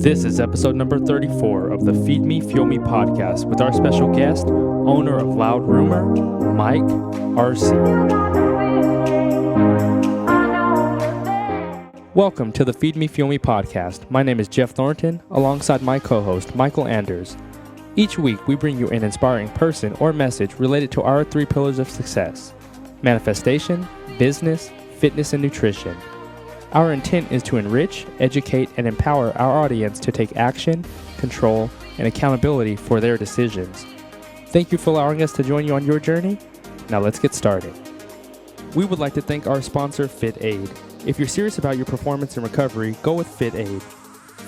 This is episode number 34 of the Feed Me, Fuel Me podcast with our special guest, owner of Loud Rumor, Mike Arce. Welcome to the Feed Me, Fuel Me podcast. My name is Jeff Thornton, alongside my co-host, Michael Anders. Each week, we bring you an inspiring person or message related to our three pillars of success: manifestation, business, fitness, and nutrition. Our intent is to enrich, educate, and empower our audience to take action, control, and accountability for their decisions. Thank you for allowing us to join you on your journey. Now let's get started. We would like to thank our sponsor, FitAid. If you're serious about your performance and recovery, go with FitAid.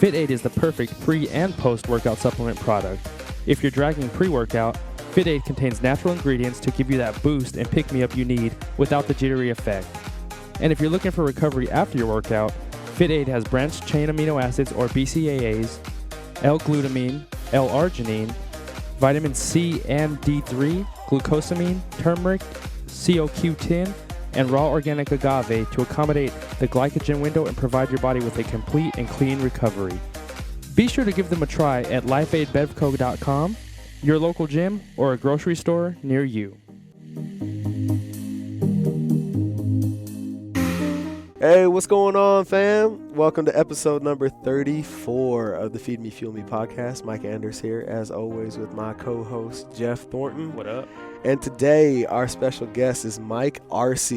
FitAid is the perfect pre- and post-workout supplement product. If you're dragging pre-workout, FitAid contains natural ingredients to give you that boost and pick-me-up you need without the jittery effect. And if you're looking for recovery after your workout, FitAid has branched chain amino acids or BCAAs, L-glutamine, L-arginine, vitamin C and D3, glucosamine, turmeric, CoQ10, and raw organic agave to accommodate the glycogen window and provide your body with a complete and clean recovery. Be sure to give them a try at lifeaidbevco.com, your local gym, or a grocery store near you. Hey, what's going on, fam? Welcome to episode number 34 of the Feed Me, Fuel Me podcast. Mike Anders here, as always, with my co-host, Jeff Thornton. What up? And today, our special guest is Mike Arce,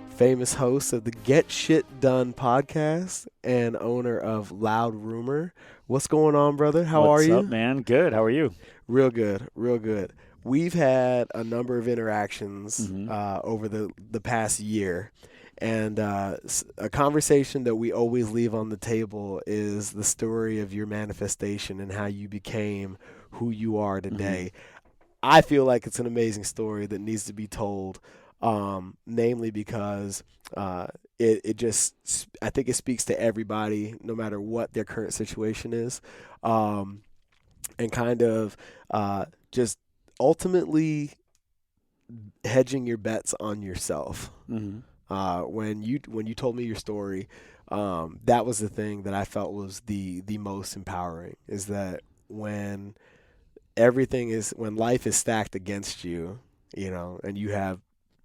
famous host of the Get Shit Done podcast and owner of Loud Rumor. What's going on, brother? How are you? What's up, man? Good. How are you? Real good, real good. We've had a number of interactions over the past year. And a conversation that we always leave on the table is the story of your manifestation and how you became who you are today. I feel like it's an amazing story that needs to be told, namely because it just, I think it speaks to everybody, no matter what their current situation is, and kind of just ultimately hedging your bets on yourself. When you told me your story, that was the thing that I felt was the most empowering, is that when life is stacked against you, and you have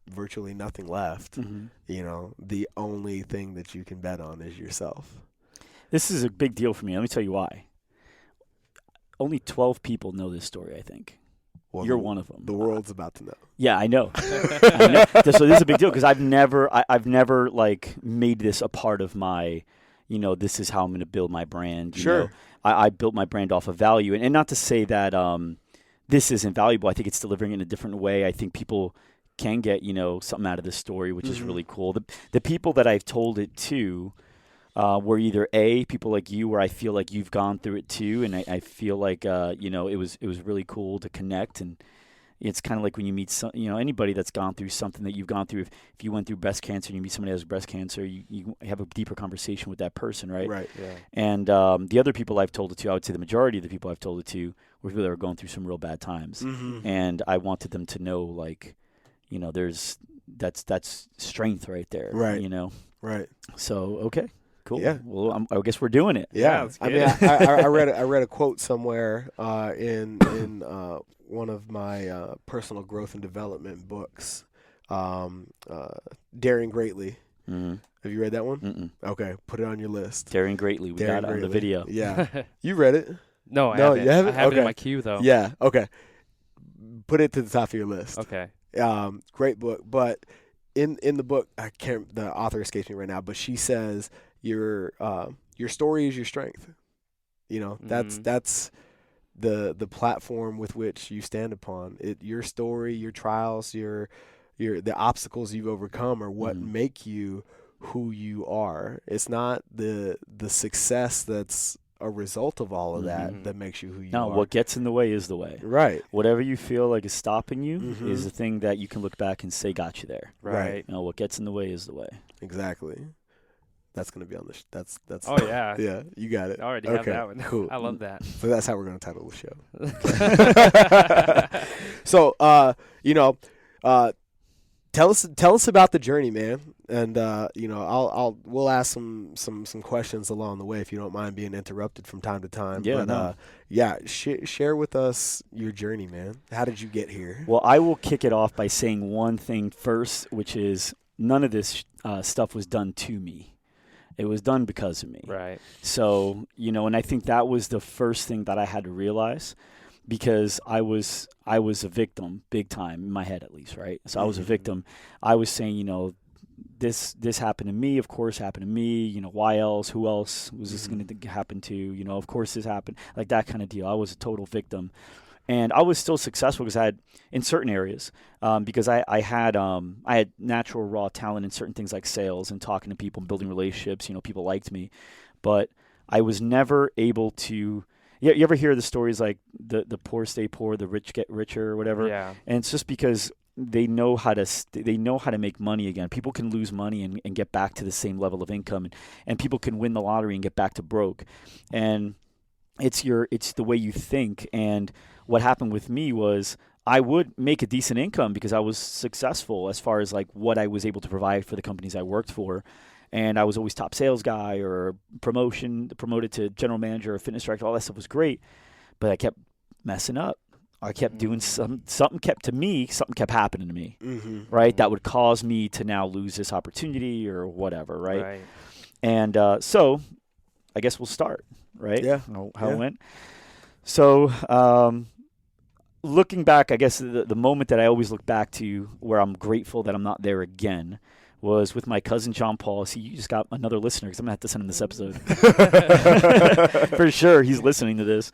virtually nothing left, the only thing that you can bet on is yourself. This is a big deal for me. Let me tell you why. Only 12 people know this story, I think. Well, you're one of them. The world's about to know. Yeah, I know. I know. So this is a big deal because I've never like made this a part of my, this is how I'm going to build my brand. Sure. I built my brand off of value, and not to say that this isn't valuable. I think it's delivering in a different way. I think people can get something out of this story, which is really cool. The people that I've told it to were either people like you, where I feel like you've gone through it too, and I feel like it was really cool to connect. And it's kind of like when you meet anybody that's gone through something that you've gone through. If you went through breast cancer and you meet somebody who has breast cancer, you have a deeper conversation with that person, right? Right. Yeah. And the other people I've told it to, I would say the majority of the people I've told it to were people that were going through some real bad times, and I wanted them to know, that's strength right there, right? Right. So okay. Cool. Yeah. Well, I guess we're doing it. Yeah. I mean, I read a quote somewhere in one of my personal growth and development books, Daring Greatly. Have you read that one? Okay, put it on your list. Daring Greatly. We got it on the video. Yeah. You read it? No, I haven't. You haven't? I have it in my queue, though. Yeah. Okay. Put it to the top of your list. Okay. Great book, but in the book, the author escapes me right now, but she says your story is your strength. That's the platform with which you stand upon. Your story, your trials, the obstacles you've overcome are what make you who you are. It's not the success that's a result of all of that makes you who you are. No, what gets in the way is the way. Right. Whatever you feel like is stopping you is the thing that you can look back and say got you there. Right. What gets in the way is the way. Exactly. That's going to be on the that's Oh, yeah. Yeah, you got it. I already have that one. Cool. I love that. So that's how we're going to title the show. So, tell us about the journey, man. And we'll ask some questions along the way if you don't mind being interrupted from time to time. Yeah, but share with us your journey, man. How did you get here? Well, I will kick it off by saying one thing first, which is none of this stuff was done to me. It was done because of me. Right. So, and I think that was the first thing that I had to realize, because I was a victim big time in my head, at least, right? So I was a victim. I was saying, this happened to me, of course happened to me, why else, who else was this going to happen to, of course this happened, like that kind of deal. I was a total victim. And I was still successful because I had, in certain areas, because I had natural raw talent in certain things like sales and talking to people and building relationships. People liked me, but I was never able to. You ever hear the stories like the poor stay poor, the rich get richer, or whatever? Yeah. And it's just because they know how to make money again. People can lose money and get back to the same level of income, and people can win the lottery and get back to broke. And it's the way you think. And what happened with me was I would make a decent income because I was successful as far as like what I was able to provide for the companies I worked for. And I was always top sales guy or promoted to general manager or fitness director. All that stuff was great, but I kept messing up. I kept doing something kept happening to me, right? That would cause me to now lose this opportunity or whatever, right? And so I guess we'll start, right? Yeah. How it went. So looking back, I guess the moment that I always look back to where I'm grateful that I'm not there again was with my cousin John Paul. See, you just got another listener because I'm going to have to send him this episode. For sure, he's listening to this.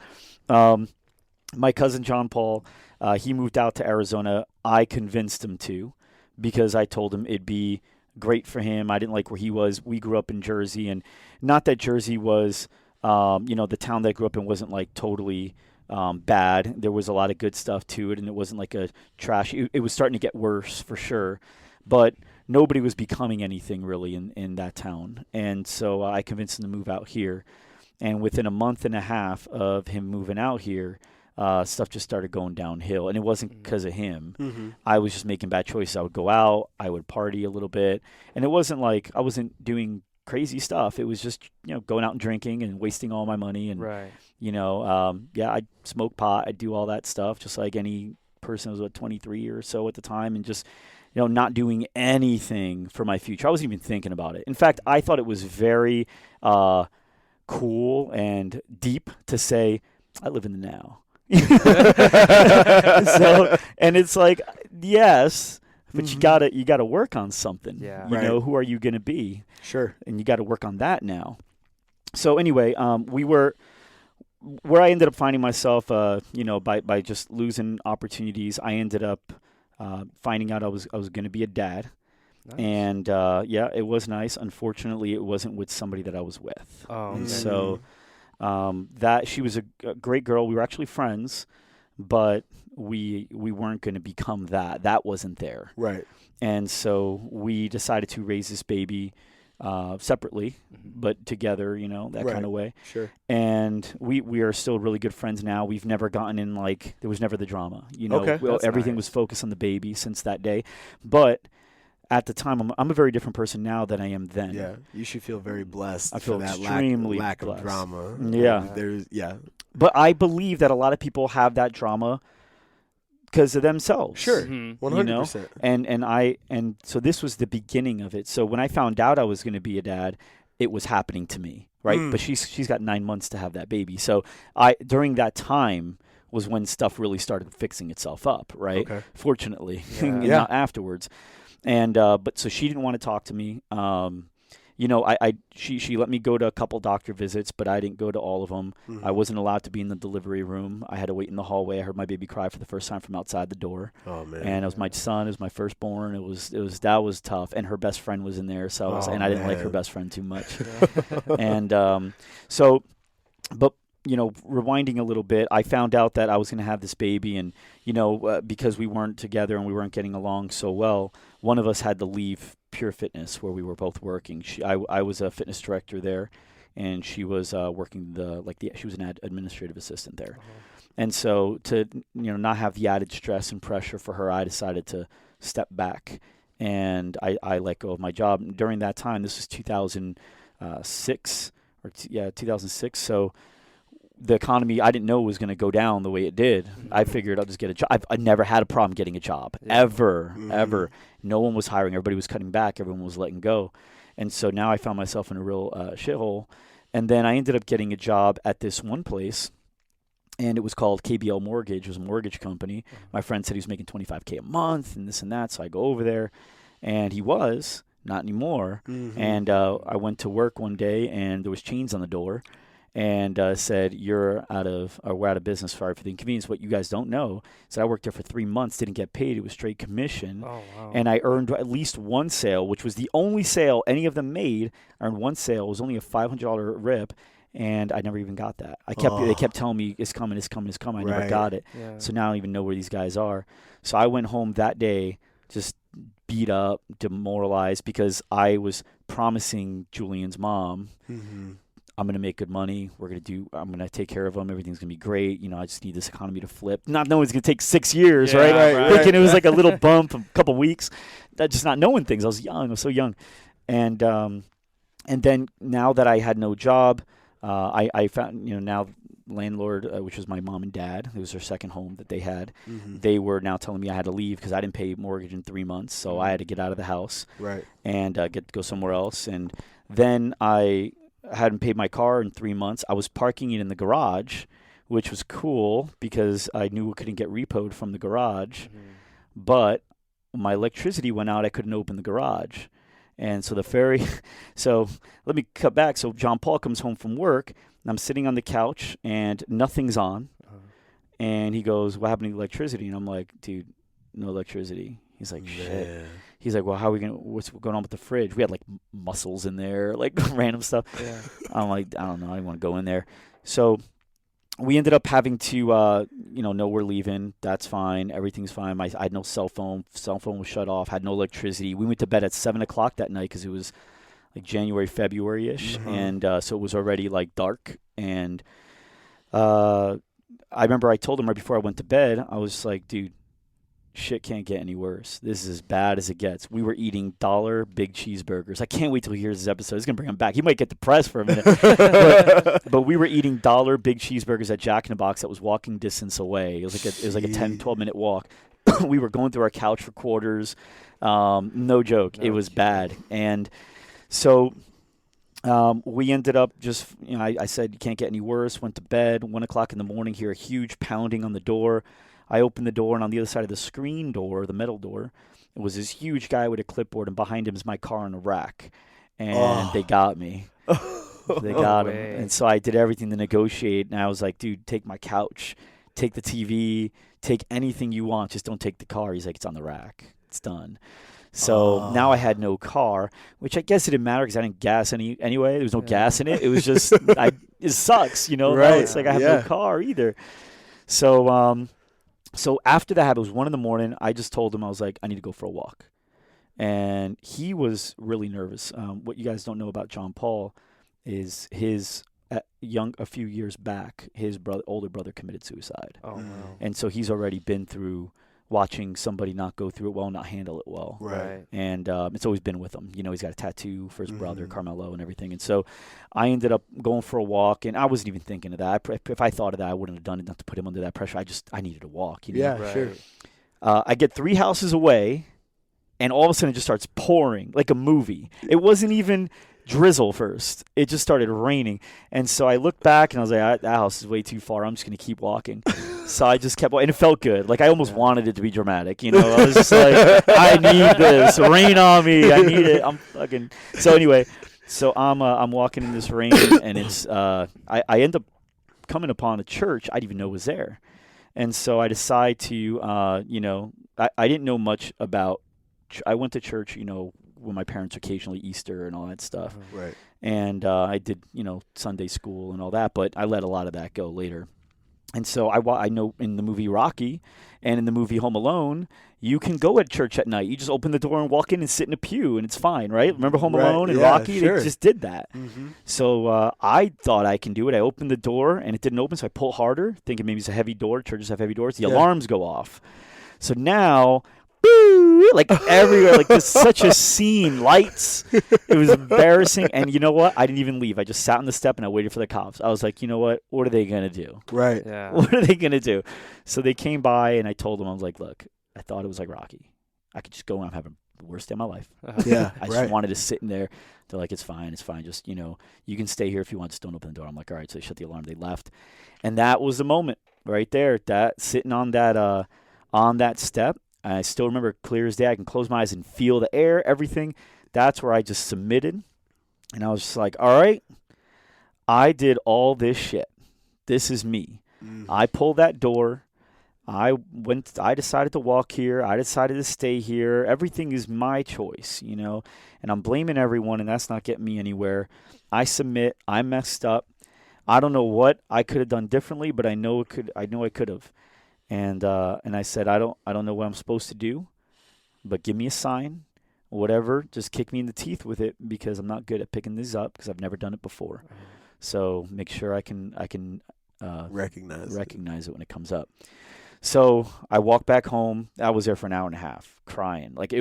My cousin John Paul, he moved out to Arizona. I convinced him to, because I told him it'd be great for him. I didn't like where he was. We grew up in Jersey, and not that Jersey was, the town that I grew up in wasn't like totally bad. There was a lot of good stuff to it, and it wasn't like a trash. It was starting to get worse for sure, but nobody was becoming anything really in that town. And so I convinced him to move out here. And within a month and a half of him moving out here, stuff just started going downhill. And it wasn't because of him. I was just making bad choices. I would go out, I would party a little bit. And it wasn't like I wasn't doing crazy stuff. It was just, going out and drinking and wasting all my money. And, I'd smoke pot. I'd do all that stuff just like any person who was 23 or so at the time, and just, not doing anything for my future. I wasn't even thinking about it. In fact, I thought it was very cool and deep to say, I live in the now. And it's like, yes, but you gotta work on something. Yeah. Who are you gonna be? Sure. And you got to work on that now. So anyway, where I ended up finding myself, by just losing opportunities, I ended up finding out I was going to be a dad. Nice. And it was nice. Unfortunately, it wasn't with somebody that I was with. Oh, and man. so that she was a great girl. We were actually friends, but we weren't going to become that. That wasn't there. Right. And so we decided to raise this baby separately, but together, that kind of way. Sure. And we are still really good friends now. We've never gotten in, there was never the drama. Okay. Everything was focused on the baby since that day. But at the time, I'm a very different person now than I am then. Yeah, you should feel very blessed. I feel for that extremely lack blessed. of drama. Yeah. But I believe that a lot of people have that drama because of themselves. Sure, 100%. And so this was the beginning of it. So when I found out I was going to be a dad, it was happening to me, right? But she's got 9 months to have that baby. So during that time was when stuff really started fixing itself up, right? Okay. Fortunately, not afterwards. And but so she didn't want to talk to me. She let me go to a couple doctor visits, but I didn't go to all of them. I wasn't allowed to be in the delivery room. I had to wait in the hallway. I heard my baby cry for the first time from outside the door. Oh man! And it was my son. It was my firstborn. That was tough. And her best friend was in there, so I didn't like her best friend too much. And but rewinding a little bit, I found out that I was going to have this baby, and because we weren't together and we weren't getting along so well, one of us had to leave Pure Fitness where we were both working. I was a fitness director there, and she was working she was an administrative assistant there. And so to not have the added stress and pressure for her, I decided to step back and I let go of my job. And during that time, this was 2006 2006. So the economy, I didn't know was going to go down the way it did. I figured I'll just get a job. I never had a problem getting a job, ever. No one was hiring. Everybody was cutting back. Everyone was letting go. And so now I found myself in a real shithole. And then I ended up getting a job at this one place, and it was called KBL Mortgage. It was a mortgage company. My friend said he was making $25K a month and this and that, so I go over there, and he was, not anymore. And I went to work one day, and there was chains on the door, and said, we're out of business. Sorry for the inconvenience. What you guys don't know is I worked there for 3 months, didn't get paid. It was straight commission. Oh, wow. And I earned at least one sale, which was the only sale any of them made. I earned one sale. It was only a $500 rip, and I never even got that. They kept telling me, it's coming. I never got it. Yeah. So now I don't even know where these guys are. So I went home that day just beat up, demoralized, because I was promising Julian's mom, I'm going to make good money. I'm going to take care of them. Everything's going to be great. I just need this economy to flip. Not knowing it's going to take 6 years, right? Thinking it was like a little bump, a couple weeks. Just not knowing things. I was so young. And then now that I had no job, I found, now landlord, which was my mom and dad, it was their second home that they had. They were now telling me I had to leave because I didn't pay mortgage in 3 months. So I had to get out of the house and go somewhere else. And then I hadn't paid my car in 3 months. I was parking it in the garage, which was cool because I knew it couldn't get repoed from the garage. But my electricity went out. I couldn't open the garage. And so so let me cut back. So John Paul comes home from work, and I'm sitting on the couch, and nothing's on. And he goes, what happened to the electricity? And I'm like, dude, no electricity. He's like, shit. He's like, well, what's going on with the fridge? We had like mussels in there, like random stuff. Yeah. I'm like, I don't know. I didn't want to go in there. So we ended up having to, know we're leaving. That's fine. Everything's fine. I had no cell phone. Cell phone was shut off. Had no electricity. We went to bed at 7 o'clock that night because it was like January, February-ish. And so it was already like dark. And I remember I told him right before I went to bed, I was like, dude, shit can't get any worse. This is as bad as it gets. We were eating $1 big cheeseburgers. I can't wait till he hears this episode. It's going to bring him back. He might get depressed for a minute. but we were eating $1 big cheeseburgers at Jack in the Box that was walking distance away. It was like a 10, 12-minute walk. We were going through our couch for quarters. No joke. It was bad. And so we ended up just, I said, you can't get any worse. Went to bed. 1 o'clock in the morning, hear a huge pounding on the door. I opened the door, and on the other side of the screen door, the metal door, it was this huge guy with a clipboard, and behind him is my car in a rack. And they got me. They got him. And so I did everything to negotiate, and I was like, dude, take my couch, take the TV, take anything you want, just don't take the car. He's like, it's on the rack. It's done. So now I had no car, which I guess it didn't matter because I didn't gas anyway. There was no gas in it. It was just, it sucks, Right. Now it's like I have no car either. So after that happened, it was 1 a.m. I just told him, I was like, I need to go for a walk. And he was really nervous. What you guys don't know about John Paul is a few years back, his older brother committed suicide. Oh, wow. And so he's already been through watching somebody not go through it well, not handle it well. Right. And it's always been with him. He's got a tattoo for his brother, Carmelo, and everything. And so I ended up going for a walk, and I wasn't even thinking of that. If I thought of that, I wouldn't have done it, not to put him under that pressure. I needed to walk. Yeah, right. Sure. I get 3 houses away, and all of a sudden it just starts pouring like a movie. It wasn't even drizzle first. It just started raining. And so I looked back, and I was like, that house is way too far. I'm just going to keep walking. So I just kept walking, and it felt good. Like I almost wanted it to be dramatic. I was just like, I need this. Rain on me. I need it. I'm fucking. So anyway, I'm walking in this rain, and it's I end up coming upon a church I didn't even know was there. And so I decide to I didn't know much about. I went to church, with my parents occasionally, Easter and all that stuff. Right. And I did, Sunday school and all that, but I let a lot of that go later. And so I know in the movie Rocky and in the movie Home Alone, you can go at church at night. You just open the door and walk in and sit in a pew, and it's fine, right? Remember Home Alone and Rocky? Sure. They just did that. So I thought I can do it. I opened the door, and it didn't open, so I pull harder, thinking maybe it's a heavy door. Churches have heavy doors. The alarms go off. So now boo, like everywhere, like just such a scene, lights. It was embarrassing. And you know what? I didn't even leave. I just sat on the step and I waited for the cops. I was like, you know what? What are they going to do? Right. Yeah. What are they going to do? So they came by and I told them, I was like, look, I thought it was like Rocky. I could just go and I'm having the worst day of my life. Yeah. I just wanted to sit in there. They're like, it's fine. Just, you can stay here if you want. Just don't open the door. I'm like, all right. So they shut the alarm. They left. And that was the moment right there, that sitting on that step. I still remember clear as day. I can close my eyes and feel the air, everything. That's where I just submitted. And I was just like, all right, I did all this shit. This is me. I pulled that door. I decided to walk here. I decided to stay here. Everything is my choice, and I'm blaming everyone, and that's not getting me anywhere. I submit. I messed up. I don't know what I could have done differently, but I know I could have. And I said, I don't know what I'm supposed to do, but give me a sign, whatever. Just kick me in the teeth with it because I'm not good at picking these up because I've never done it before. So make sure I can recognize it when it comes up. So I walked back home. I was there for an hour and a half crying. Like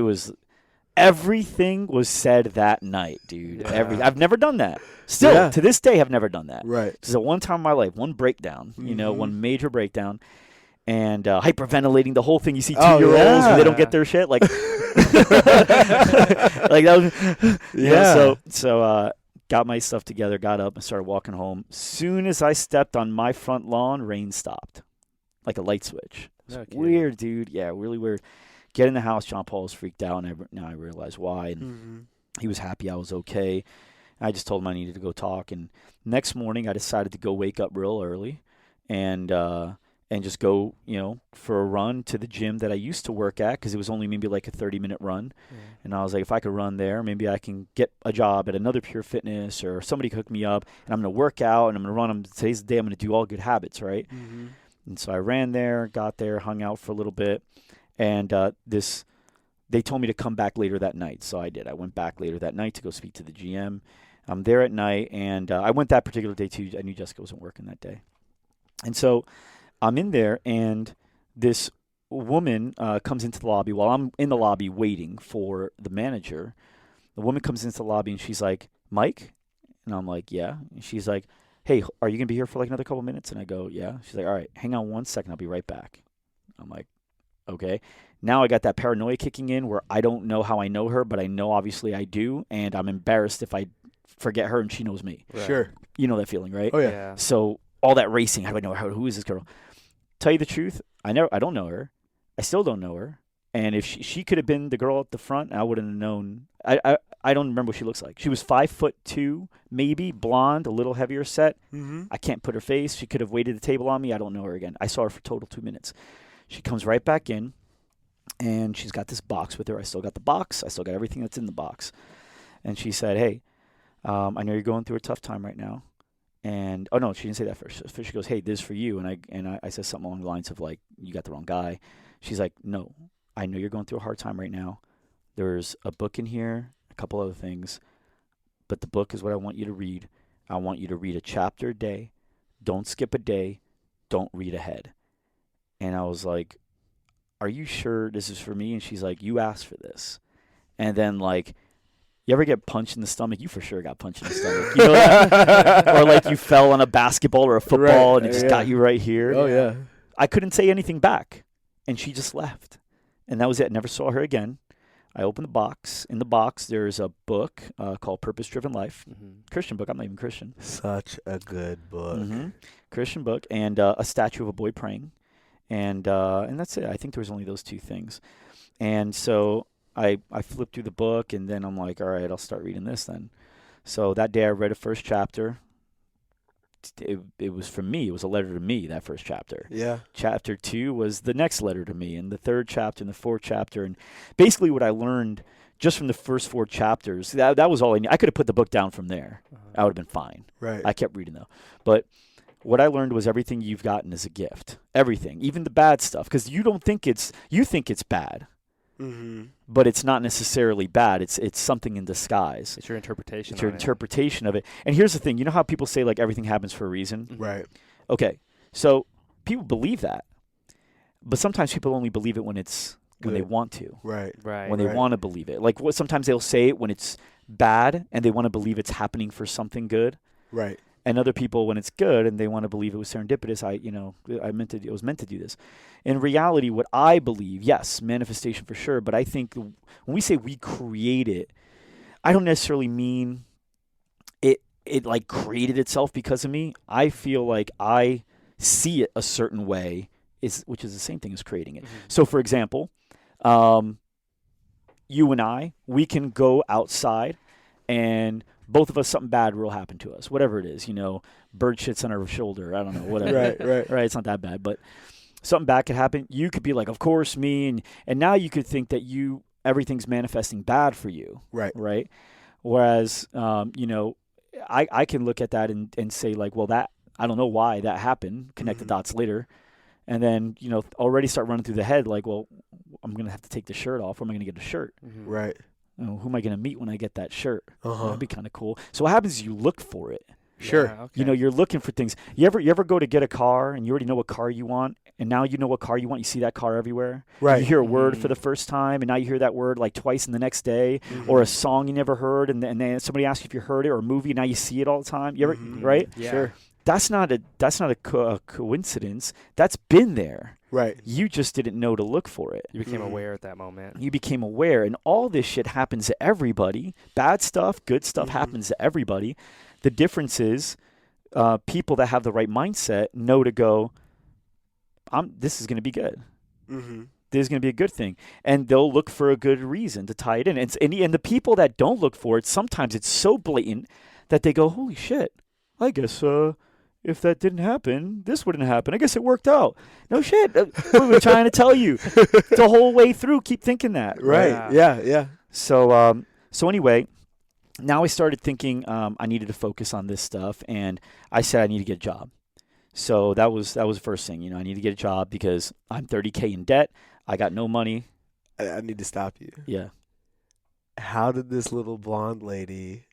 everything was said that night, dude. Yeah. I've never done that. Still, to this day, I've never done that. Right. Just at one time in my life, one breakdown, one major breakdown. And hyperventilating the whole thing. You see 2-year-olds when they don't get their shit, like, like that was, So got my stuff together, got up, and started walking home. Soon as I stepped on my front lawn, rain stopped, like a light switch. It's weird, dude. Yeah, really weird. Get in the house. John Paul was freaked out, and now I realize why. And he was happy I was okay. I just told him I needed to go talk. And next morning, I decided to go wake up real early, and just go, for a run to the gym that I used to work at because it was only maybe like a 30-minute run. Yeah. And I was like, if I could run there, maybe I can get a job at another Pure Fitness or somebody could hook me up, and I'm going to work out, and I'm going to run. Today's the day I'm going to do all good habits, right? And so I ran there, got there, hung out for a little bit, and they told me to come back later that night. So I did. I went back later that night to go speak to the GM. I'm there at night, and I went that particular day too. I knew Jessica wasn't working that day. And so I'm in there, and this woman comes into the lobby while I'm in the lobby waiting for the manager. The woman comes into the lobby, and she's like, Mike? And I'm like, yeah. And she's like, hey, are you going to be here for like another couple minutes? And I go, yeah. She's like, all right, hang on 1 second. I'll be right back. I'm like, okay. Now I got that paranoia kicking in where I don't know how I know her, but I know obviously I do, and I'm embarrassed if I forget her and she knows me. Right. Sure. You know that feeling, right? Oh, yeah. So all that racing, how do I know her? Who is this girl? Tell you the truth, I don't know her. I still don't know her. And if she could have been the girl at the front, I wouldn't have known. I don't remember what she looks like. She was 5'2", maybe, blonde, a little heavier set. I can't put her face. She could have waited the table on me. I don't know her again. I saw her for total 2 minutes. She comes right back in, and she's got this box with her. I still got the box. I still got everything that's in the box. And she said, hey, I know you're going through a tough time right now. And oh no, she didn't say that first. She goes, "Hey, this is for you." And I said something along the lines of like, "You got the wrong guy." She's like, "No, I know you're going through a hard time right now. There's a book in here, a couple other things, but the book is what I want you to read. I want you to read a chapter a day. Don't skip a day. Don't read ahead." And I was like, "Are you sure this is for me?" And she's like, "You asked for this." And then like, you ever get punched in the stomach? You for sure got punched in the stomach. You know that? Or like you fell on a basketball or a football and it just got you right here. Oh, yeah. I couldn't say anything back. And she just left. And that was it. Never saw her again. I opened the box. In the box, there's a book called Purpose Driven Life. Christian book. I'm not even Christian. Such a good book. Christian book. And a statue of a boy praying. And that's it. I think there was only those two things. And so I flipped through the book, and then I'm like, all right, I'll start reading this then. So that day I read a first chapter. It was for me. It was a letter to me, that first chapter. Yeah. Chapter 2 was the next letter to me, and the third chapter and the fourth chapter. And basically what I learned just from the first 4 chapters, that was all I knew. I could have put the book down from there. I would have been fine. Right. I kept reading, though. But what I learned was everything you've gotten is a gift. Everything, even the bad stuff, because you think it's bad. But it's not necessarily bad. It's something in disguise. It's your interpretation. It's your interpretation of it. And here's the thing. You know how people say like everything happens for a reason? Right. Okay. So people believe that. But sometimes people only believe it when it's when they want to. Right. When they want to believe it. Like sometimes they'll say it when it's bad and they want to believe it's happening for something good. Right. And other people when it's good and they want to believe it was serendipitous. It was meant to do this. In reality, what I believe, yes, manifestation for sure. But I think when we say we create it, I don't necessarily mean it like created itself because of me. I feel like I see it a certain way, which is the same thing as creating it. So, for example, you and I, we can go outside and both of us, something bad will happen to us, whatever it is, bird shits on our shoulder. I don't know, whatever. Right. It's not that bad, but something bad could happen. You could be like, of course, me. And now you could think that everything's manifesting bad for you. Right. Whereas, I can look at that and say like, well, that, I don't know why that happened, connect the dots later. And then, already start running through the head like, well, I'm going to have to take the shirt off. Where am I going to get a shirt? Right. Who am I going to meet when I get that shirt? That'd be kind of cool. So what happens is you look for it. Sure. Yeah, okay. You're looking for things. You ever go to get a car and you already know what car you want, and now you know what car you want. You see that car everywhere. Right. You hear a word for the first time, and now you hear that word like twice in the next day, or a song you never heard, and then somebody asks you if you heard it, or a movie, and now you see it all the time. You ever right? Yeah. Sure. That's not a coincidence. That's been there. Right. You just didn't know to look for it. You became aware at that moment. You became aware, and all this shit happens to everybody. Bad stuff, good stuff happens to everybody. The difference is people that have the right mindset know to go, this is going to be good. This is going to be a good thing. And they'll look for a good reason to tie it in. And the people that don't look for it, sometimes it's so blatant that they go, holy shit, I guess if that didn't happen, this wouldn't happen. I guess it worked out. No shit. We were trying to tell you the whole way through. Keep thinking that. Right. Yeah. So anyway, now I started thinking I needed to focus on this stuff, and I said I need to get a job. So that was the first thing. I need to get a job because I'm $30K in debt. I got no money. I need to stop you. Yeah. How did this little blonde lady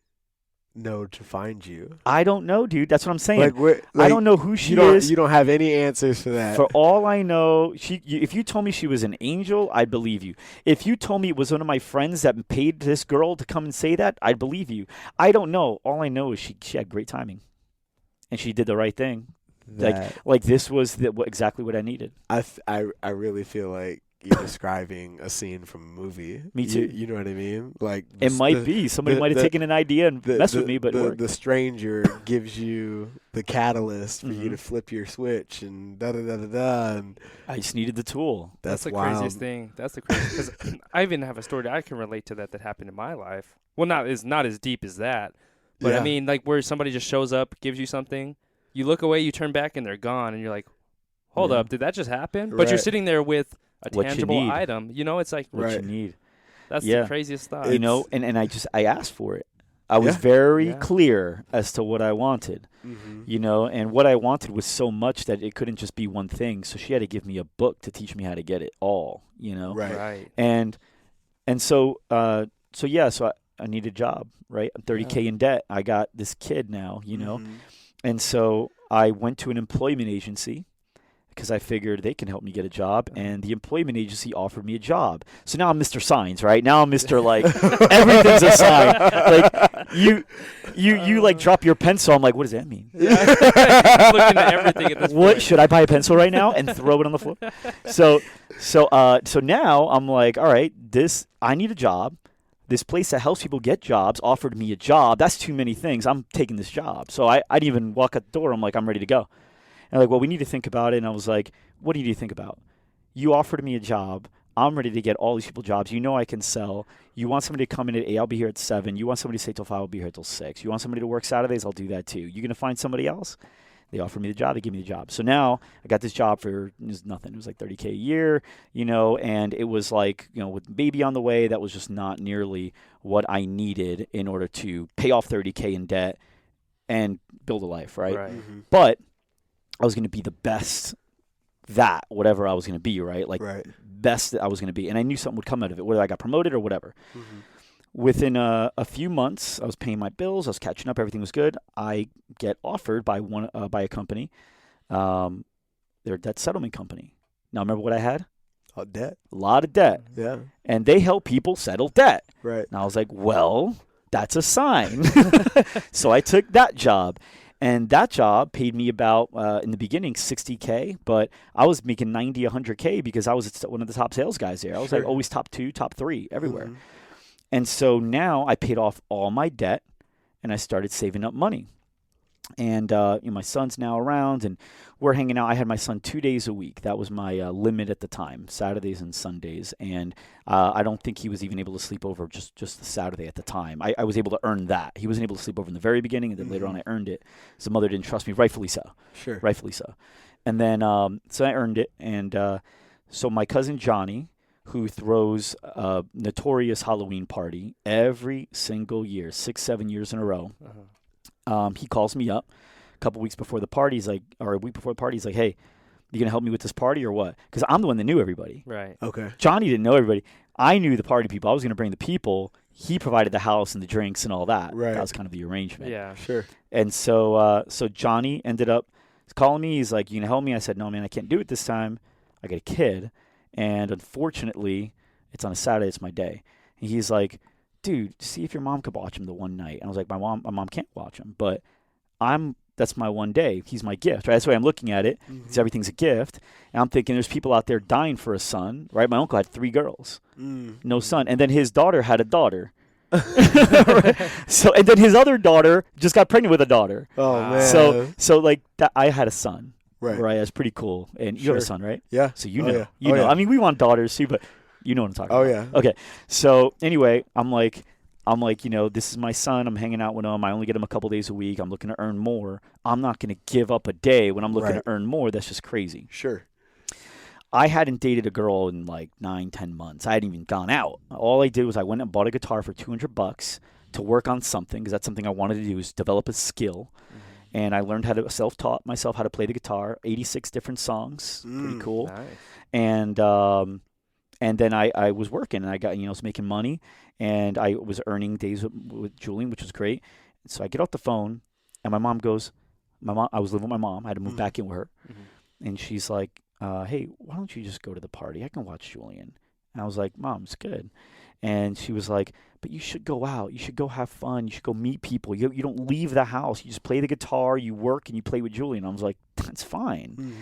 know to find you? I don't know, dude. That's what I'm saying. I I don't know who she is. You don't have any answers for that. For all I know, if you told me she was an angel, I'd believe you. If you told me it was one of my friends that paid this girl to come and say that, I'd believe you. I don't know. All I know is she had great timing, and she did the right thing. Like this was exactly what I needed. I really feel like you're describing a scene from a movie. Me too. You know what I mean? Like it might be somebody might have taken an idea and messed with me, but the stranger gives you the catalyst for you to flip your switch and da da da da da. And I just needed the tool. That's the wild. craziest thing. That's the craziest because I even have a story that I can relate to that happened in my life. Well, not as deep as that, but I mean like where somebody just shows up, gives you something, you look away, you turn back, and they're gone, and you're like, hold up, did that just happen? But you're sitting there with a tangible item. It's like what you need. That's the craziest thought. And I asked for it. I was very clear as to what I wanted. And what I wanted was so much that it couldn't just be one thing. So she had to give me a book to teach me how to get it all. Right. And so I need a job. Right. I'm $30K in debt. I got this kid now. And so I went to an employment agency, because I figured they can help me get a job, and the employment agency offered me a job. So now I'm Mr. Signs, right? Now I'm Mr. like everything's a sign. Like you like drop your pencil. I'm like, what does that mean? Looking at everything at this What point. should I buy a pencil right now and throw it on the floor? So now I'm like, all right, I need a job. This place that helps people get jobs offered me a job. That's too many things. I'm taking this job. So I didn't even walk out the door. I'm like, I'm ready to go. And like, well, we need to think about it. And I was like, what do you need to think about? You offered me a job. I'm ready to get all these people jobs. I can sell. You want somebody to come in at 8, I'll be here at 7. You want somebody to stay till 5, I'll be here till 6. You want somebody to work Saturdays, I'll do that too. You going to find somebody else? They offered me the job. They gave me the job. So now I got this job for nothing. It was like $30K a year, and it was like, with baby on the way, that was just not nearly what I needed in order to pay off $30K in debt and build a life, right? But I was going to be the best whatever I was going to be, right? Like best that I was going to be. And I knew something would come out of it, whether I got promoted or whatever. Within a few months, I was paying my bills. I was catching up. Everything was good. I get offered by a company, their debt settlement company. Now, remember what I had? Debt. A lot of debt. Yeah. And they help people settle debt. Right. And I was like, well, that's a sign. So I took that job. And that job paid me about, in the beginning, $60K. But I was making $90, $100K because I was one of the top sales guys there. I was like always top 2, top 3 everywhere. Mm-hmm. And so now I paid off all my debt and I started saving up money. And my son's now around, and we're hanging out. I had my son 2 days a week. That was my limit at the time, Saturdays and Sundays. And I don't think he was even able to sleep over just the Saturday at the time. I was able to earn that. He wasn't able to sleep over in the very beginning, and then later on I earned it. His mother didn't trust me, rightfully so. Sure. Rightfully so. And then so I earned it. And so my cousin Johnny, who throws a notorious Halloween party every single year, 6-7 years in a row. He calls me up a couple weeks before the party. Or a week before the party. He's like, hey, you going to help me with this party or what? Because I'm the one that knew everybody. Right. Okay. Johnny didn't know everybody. I knew the party people. I was going to bring the people. He provided the house and the drinks and all that. Right. That was kind of the arrangement. Yeah. Sure. And so Johnny ended up calling me. He's like, you going to help me? I said, no, man, I can't do it this time. I got a kid. And unfortunately, it's on a Saturday. It's my day. And he's like, dude, see if your mom could watch him the one night. And I was like, my mom can't watch him, but that's my one day. He's my gift, right? That's the way I'm looking at it. Because everything's a gift. And I'm thinking there's people out there dying for a son, right? My uncle had 3 girls, no son. And then his daughter had a daughter. So, and then his other daughter just got pregnant with a daughter. Oh, man. So like that, I had a son, right? That's pretty cool. And you have a son, right? Yeah. So you Oh, know, yeah. you know. Yeah. I mean, we want daughters too, but you know what I'm talking about. Yeah. Okay. So anyway, I'm like, this is my son. I'm hanging out with him. I only get him a couple days a week. I'm looking to earn more. I'm not going to give up a day when I'm looking to earn more. That's just crazy. Sure. I hadn't dated a girl in like 9-10 months. I hadn't even gone out. All I did was I went and bought a guitar for $200 to work on something, because that's something I wanted to do, is develop a skill. And I learned how to self-taught myself how to play the guitar, 86 different songs. Pretty cool. Nice. And then I was working, and I got, was making money, and I was earning days with Julian, which was great. So I get off the phone, and my mom goes, I was living with my mom. I had to move back in with her. And she's like, hey, why don't you just go to the party? I can watch Julian. And I was like, Mom, it's good. And she was like, but you should go out. You should go have fun. You should go meet people. You don't leave the house. You just play the guitar, you work, and you play with Julian. I was like, that's fine.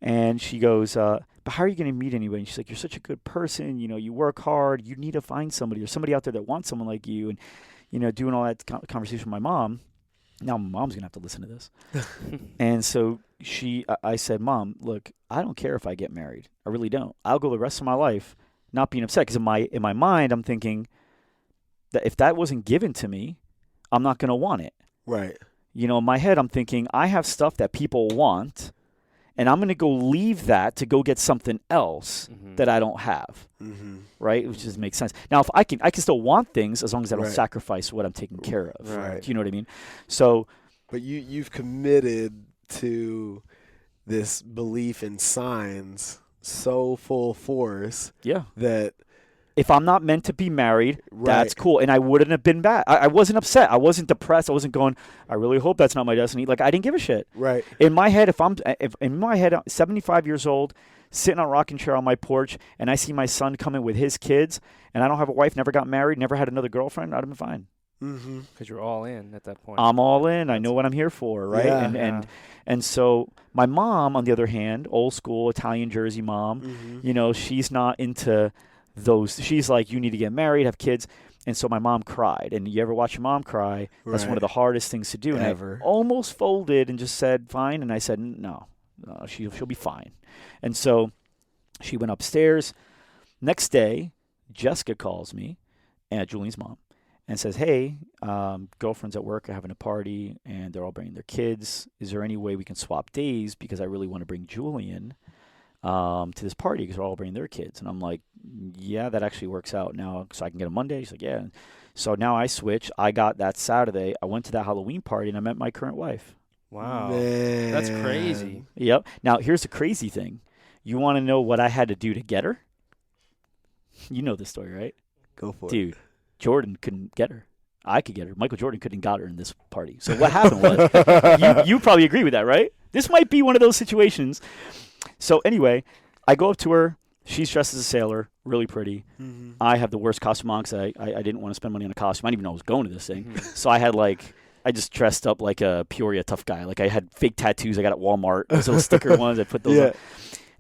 And she goes, but how are you going to meet anybody? And she's like, you're such a good person. You work hard. You need to find somebody. There's somebody out there that wants someone like you. And, doing all that conversation with my mom. Now my mom's going to have to listen to this. And so I said, Mom, look, I don't care if I get married. I really don't. I'll go the rest of my life not being upset. Because in my mind, I'm thinking that if that wasn't given to me, I'm not going to want it. Right. In my head, I'm thinking, I have stuff that people want, and I'm going to go leave that to go get something else that I don't have, right? Which just makes sense. Now, if I can still want things as long as I don't sacrifice what I'm taking care of. Right. Do you know what I mean? So, but you've committed to this belief in signs so full force, that if I'm not meant to be married, that's cool. And I wouldn't have been bad. I wasn't upset. I wasn't depressed. I wasn't going, I really hope that's not my destiny. Like, I didn't give a shit. Right. In my head, I'm 75 years old, sitting on a rocking chair on my porch, and I see my son coming with his kids, and I don't have a wife, never got married, never had another girlfriend, I'd have been fine. Because you're all in at that point. I'm all in. I know what I'm here for, right? Yeah. And so my mom, on the other hand, old school Italian Jersey mom, she's not into those. She's like, you need to get married, have kids. And so my mom cried. And you ever watch your mom cry? That's one of the hardest things to do. And Ever. I almost folded and just said, fine. And I said, no, she'll be fine. And so she went upstairs. Next day, Jessica calls me, Julian's mom, and says, hey, girlfriends at work are having a party, and they're all bringing their kids. Is there any way we can swap days? Because I really want to bring Julian to this party because they're all bringing their kids. And I'm like, yeah, that actually works out now, so I can get a Monday. She's like, yeah. So now I switch. I got that Saturday. I went to that Halloween party, and I met my current wife. Wow. Man. That's crazy. Yep. Now, here's the crazy thing. You want to know what I had to do to get her? You know this story, right? Go for it. Dude, Jordan couldn't get her. I could get her. Michael Jordan couldn't got her in this party. So what happened was, you probably agree with that, right? This might be one of those situations. So anyway, I go up to her. She's dressed as a sailor, really pretty. Mm-hmm. I have the worst costume on because I didn't want to spend money on a costume. I didn't even know I was going to this thing. Mm-hmm. So I had I just dressed up like a Peoria tough guy. Like I had fake tattoos I got at Walmart, those little sticker ones. I put those on.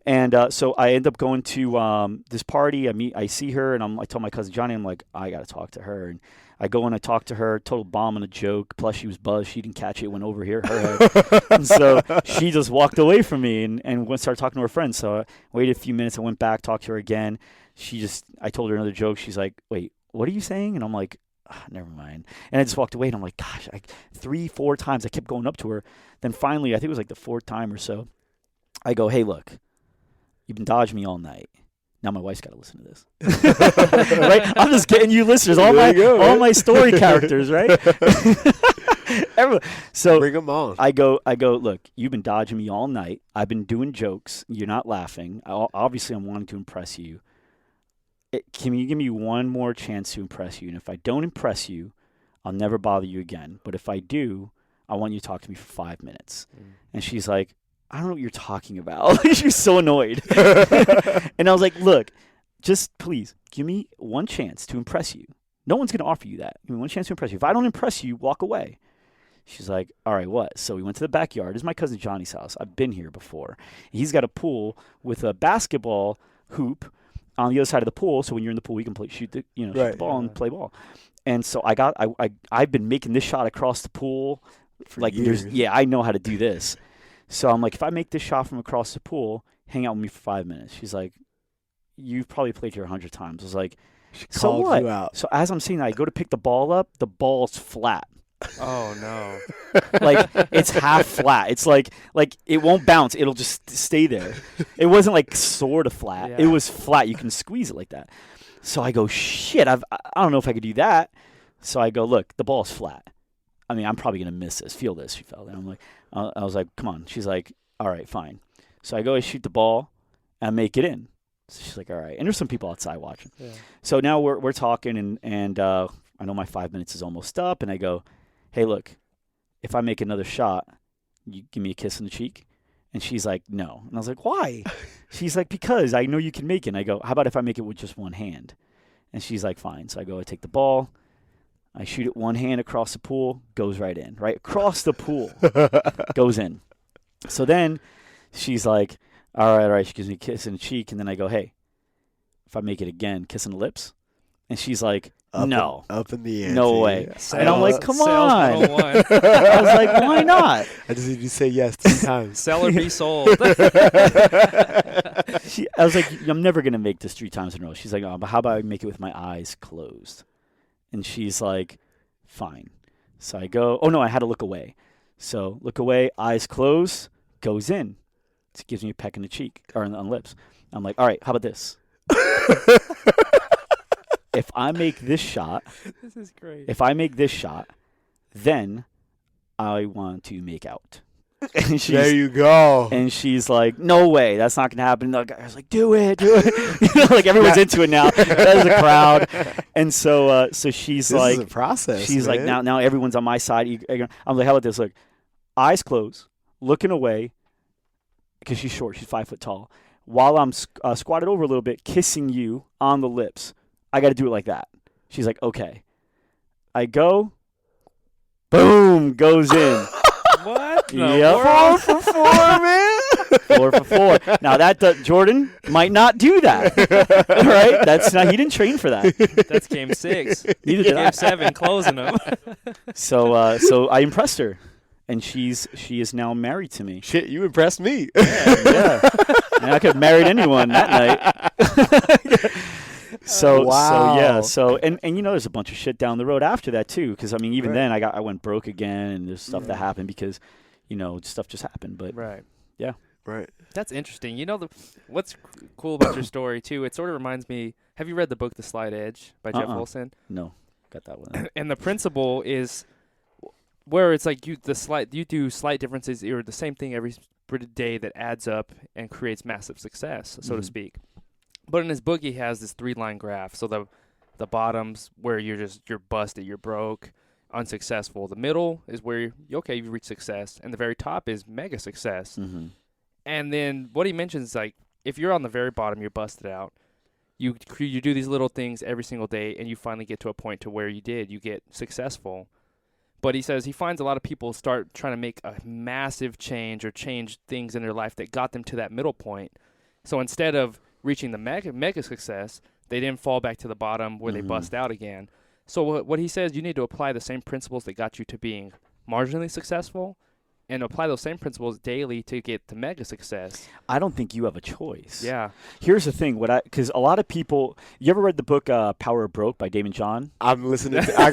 And so I end up going to this party. I see her, and I told my cousin Johnny, I'm like, I got to talk to her. And I go and I talk to her, total bomb on a joke. Plus, she was buzzed. She didn't catch it. Went over here, her head. And so she just walked away from me and went started talking to her friends. So I waited a few minutes. I went back, talked to her again. I told her another joke. She's like, wait, what are you saying? And I'm like, never mind. And I just walked away, and I'm like, gosh, 3-4 times I kept going up to her. Then finally, I think it was like the 4th time or so, I go, hey, look, you've been dodging me all night. Now my wife's got to listen to this. Right? I'm just getting you listeners, all my story characters, right? So bring them on. I go, look, you've been dodging me all night. I've been doing jokes. You're not laughing. Obviously, I'm wanting to impress you. Can you give me one more chance to impress you? And if I don't impress you, I'll never bother you again. But if I do, I want you to talk to me for 5 minutes. And she's like, I don't know what you're talking about. She was so annoyed. And I was like, look, just please give me one chance to impress you. No one's going to offer you that. Give me one chance to impress you. If I don't impress you, walk away. She's like, all right, what? So we went to the backyard. This is my cousin Johnny's house. I've been here before. He's got a pool with a basketball hoop on the other side of the pool. So when you're in the pool, you can shoot the ball and play ball. And so I've been making this shot across the pool for years. I know how to do this. So I'm like, if I make this shot from across the pool, hang out with me for 5 minutes. She's like, you've probably played here 100 times. I was like, so what? You out. So as I'm saying that, I go to pick the ball up. The ball's flat. Oh, no. Like, it's half flat. It's like it won't bounce. It'll just stay there. It wasn't like sort of flat. Yeah. It was flat. You can squeeze it like that. So I go, shit, I don't know if I could do that. So I go, look, the ball's flat. I mean, I'm probably going to miss this. Feel this, she felt. And I'm like, I was like, come on. She's like, all right, fine. So I go, I shoot the ball, and I make it in. So she's like, all right. And there's some people outside watching. Yeah. So now we're talking, and I know my 5 minutes is almost up, and I go, hey, look, if I make another shot, you give me a kiss on the cheek? And she's like, no. And I was like, why? She's like, because I know you can make it. And I go, how about if I make it with just one hand? And she's like, fine. So I go, I take the ball. I shoot it one hand across the pool, goes right in, right? Across the pool, goes in. So then she's like, all right. She gives me a kiss in the cheek. And then I go, hey, if I make it again, kiss on the lips? And she's like, no. Up in the air. No way. Sales, and I'm like, come on. I I was like, why not? I just need you to say yes 3 times. Sell or be sold. I was like, I'm never going to make this 3 times in a row. She's like, oh, but how about I make it with my eyes closed? And she's like, fine. So I go, oh, no, I had to look away. So look away, eyes closed, goes in. It gives me a peck in the cheek or on the lips. I'm like, all right, how about this? If I make this shot, This is great. if I make this shot, then I want to make out. And There you go. And she's like, no way, that's not going to happen. And the guy's like, do it. Like everyone's into it now. There's a crowd. And so she's this like, is a process. she's man. like, now everyone's on my side. I'm like, how about this? Look, eyes closed, looking away, because she's short. She's 5 foot tall. While I'm squatted over a little bit, kissing you on the lips. I got to do it like that. She's like, okay. I go, boom, goes in. What? Yep. 4 for 4, man. 4 for 4. Now Jordan might not do that, right? That's not. He didn't train for that. That's game 6. Neither did I. Game 7, closing them. So I impressed her, and she is now married to me. Shit, you impressed me. Yeah. And I could have married anyone that night. So and there's a bunch of shit down the road after that too, because I mean even then I went broke again, and there's stuff that happened because stuff just happened, but Right. Yeah. Right. That's interesting. What's cool about your story too? It sort of reminds me. Have you read the book The Slight Edge by Jeff Olson? No, got that one. And the principle is where it's like you do slight differences or the same thing every day that adds up and creates massive success, so to speak. But in his book, he has this 3-line graph. So the bottom's where you're busted, you're broke, unsuccessful. The middle is where you've reached success, and the very top is mega success. Mm-hmm. And then what he mentions is like if you're on the very bottom, you're busted out. You do these little things every single day, and you finally get to a point to where you get successful. But he says he finds a lot of people start trying to make a massive change or change things in their life that got them to that middle point. So instead of reaching the mega success, they didn't fall back to the bottom where they bust out again. So what he says, you need to apply the same principles that got you to being marginally successful and apply those same principles daily to get to mega success. I don't think you have a choice. Yeah. Here's the thing, because a lot of people, you ever read the book Power of Broke by Damon John? I'm listening. I'm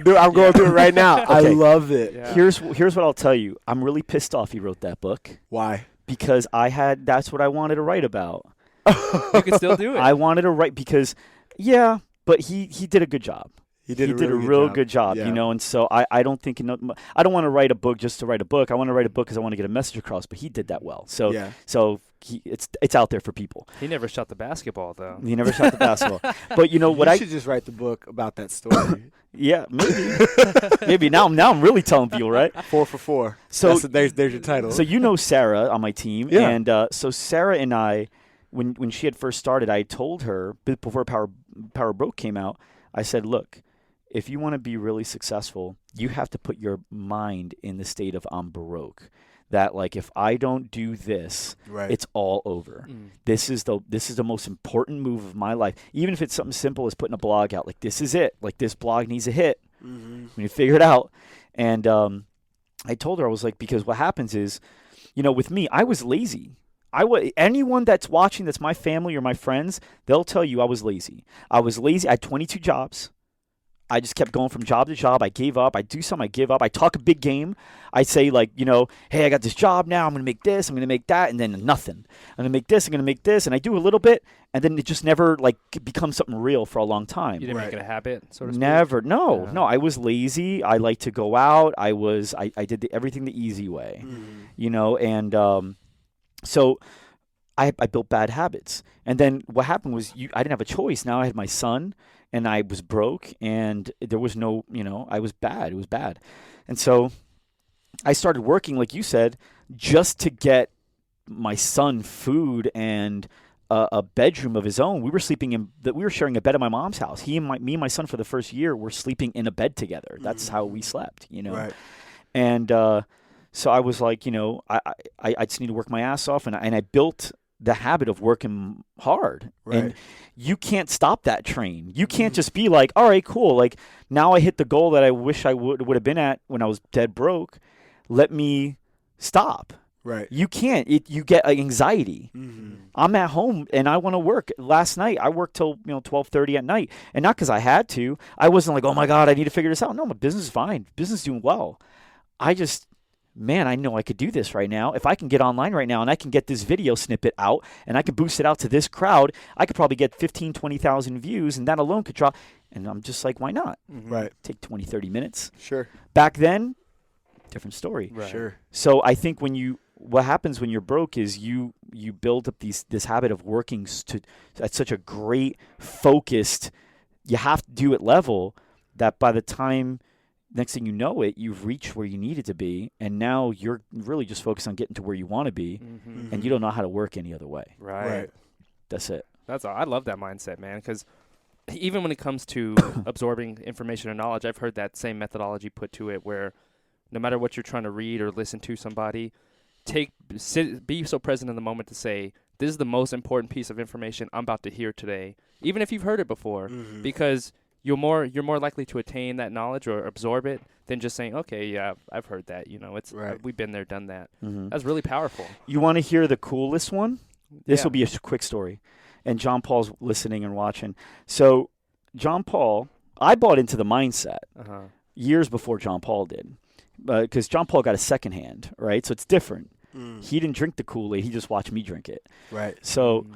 going through it right now. Okay. I love it. Yeah. Here's what I'll tell you. I'm really pissed off he wrote that book. Why? Because that's what I wanted to write about. You can still do it. I wanted to write because, but he did a good job. He did a real good job, yeah. And so I don't think I don't want to write a book just to write a book. I want to write a book because I want to get a message across. But he did that well, so it's out there for people. He never shot the basketball though. He never shot the basketball. But you should just write the book about that story. Yeah, maybe now I'm really telling people, right? 4 for 4. So there's your title. So Sarah on my team, yeah. And so Sarah and I, when she had first started, I told her before Power Broke came out, I said, look. If you want to be really successful, you have to put your mind in the state of I'm broke. That like if I don't do this, it's all over. This is the most important move of my life. Even if it's something simple as putting a blog out, like this is it. Like this blog needs a hit. When you figure it out. And I told her, I was like, because what happens is, with me, I was lazy. Anyone that's watching, that's my family or my friends, they'll tell you I was lazy. I had 22 jobs. I just kept going from job to job. I gave up. I do something, I give up. I talk a big game. I say like, hey, I got this job now. I'm going to make this. I'm going to make that. And then nothing. I'm going to make this. I'm going to make this. And I do a little bit. And then it just never like becomes something real for a long time. You didn't make it a habit, so to speak? Never. No. I was lazy. I like to go out. I did everything the easy way, and so I built bad habits. And then what happened was I didn't have a choice. Now I had my son. And I was broke, and there was no, I was bad. It was bad. And so I started working, like you said, just to get my son food and a bedroom of his own. We were sharing a bed at my mom's house. Me and my son for the first year were sleeping in a bed together. That's how we slept, Right. And so I was like, I just need to work my ass off, and I built the habit of working hard. Right. And you can't stop that train. You can't just be like, all right, cool. Like now I hit the goal that I wish I would have been at when I was dead broke. Let me stop. Right. You can't. You get anxiety. I'm at home and I want to work. Last night I worked till 12:30 at night, and not because I had to. I wasn't like, oh my God, I need to figure this out. No, my business is fine. Business is doing well. I know I could do this right now. If I can get online right now and I can get this video snippet out and I can boost it out to this crowd, I could probably get 15, 20,000 views, and that alone could drop. And I'm just like, why not? Right. Take 20, 30 minutes. Sure. Back then, different story. Right. Sure. So I think what happens when you're broke is you build up this habit of working at such a great, focused, you have to do it level that by the time next thing you know you've reached where you needed to be, and now you're really just focused on getting to where you want to be, and you don't know how to work any other way. Right. That's it. I love that mindset, man, because even when it comes to absorbing information and knowledge, I've heard that same methodology put to it where no matter what you're trying to read or listen to somebody, be so present in the moment to say, this is the most important piece of information I'm about to hear today, even if you've heard it before, because you're more likely to attain that knowledge or absorb it than just saying, okay, yeah, I've heard that. It's we've been there, done that. That's really powerful. You want to hear the coolest one? This will be a quick story. And John Paul's listening and watching. So John Paul, I bought into the mindset years before John Paul did, because John Paul got a second hand, right? So it's different. He didn't drink the Kool-Aid. He just watched me drink it. Right. So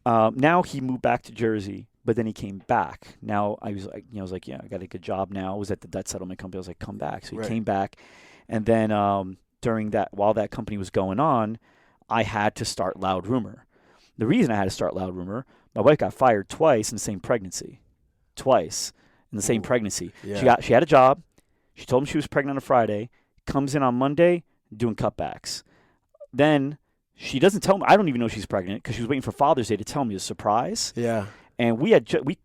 now he moved back to Jersey. But then he came back. Now I was like, yeah, I got a good job now. I was at the debt settlement company. I was like, come back. So he came back, and then while that company was going on, I had to start Loud Rumor. The reason I had to start Loud Rumor, my wife got fired twice in the same pregnancy. Yeah. She had a job. She told me she was pregnant on a Friday. Comes in on Monday doing cutbacks. Then She doesn't tell me. I don't even know she's pregnant because she was waiting for Father's Day to tell me as a surprise. Yeah. And we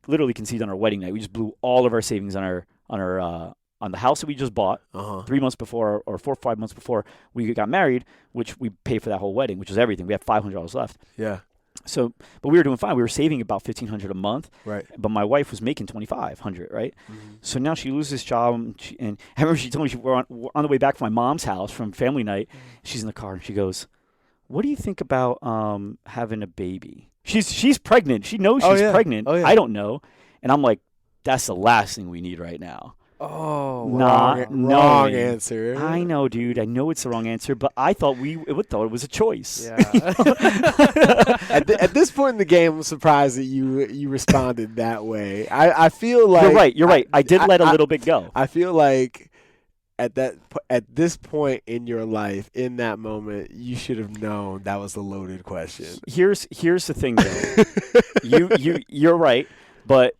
literally conceived on our wedding night. We just blew all of our savings on the house that we just bought 3 months before, or 4 or 5 months before we got married, which we paid for that whole wedding, which was everything. We had $500 left. Yeah. So, but we were doing fine. We were saving about $1,500 a month. Right. But my wife was making $2,500, right? So now she loses this job, and I remember she told me we're on the way back from my mom's house from family night. She's in the car and she goes, "What do you think about having a baby?" She's pregnant. She knows she's pregnant. Oh, yeah. I don't know, and I'm like, that's the last thing we need right now. Oh, wrong answer. I know, dude. I know it's the wrong answer, but I thought thought it was a choice. Yeah. At this point in the game, I'm surprised that you responded that way. I feel like You're right. I did let a little bit go. I feel like at this point in your life, in that moment, you should have known that was a loaded question. Here's the thing, though. You're right, but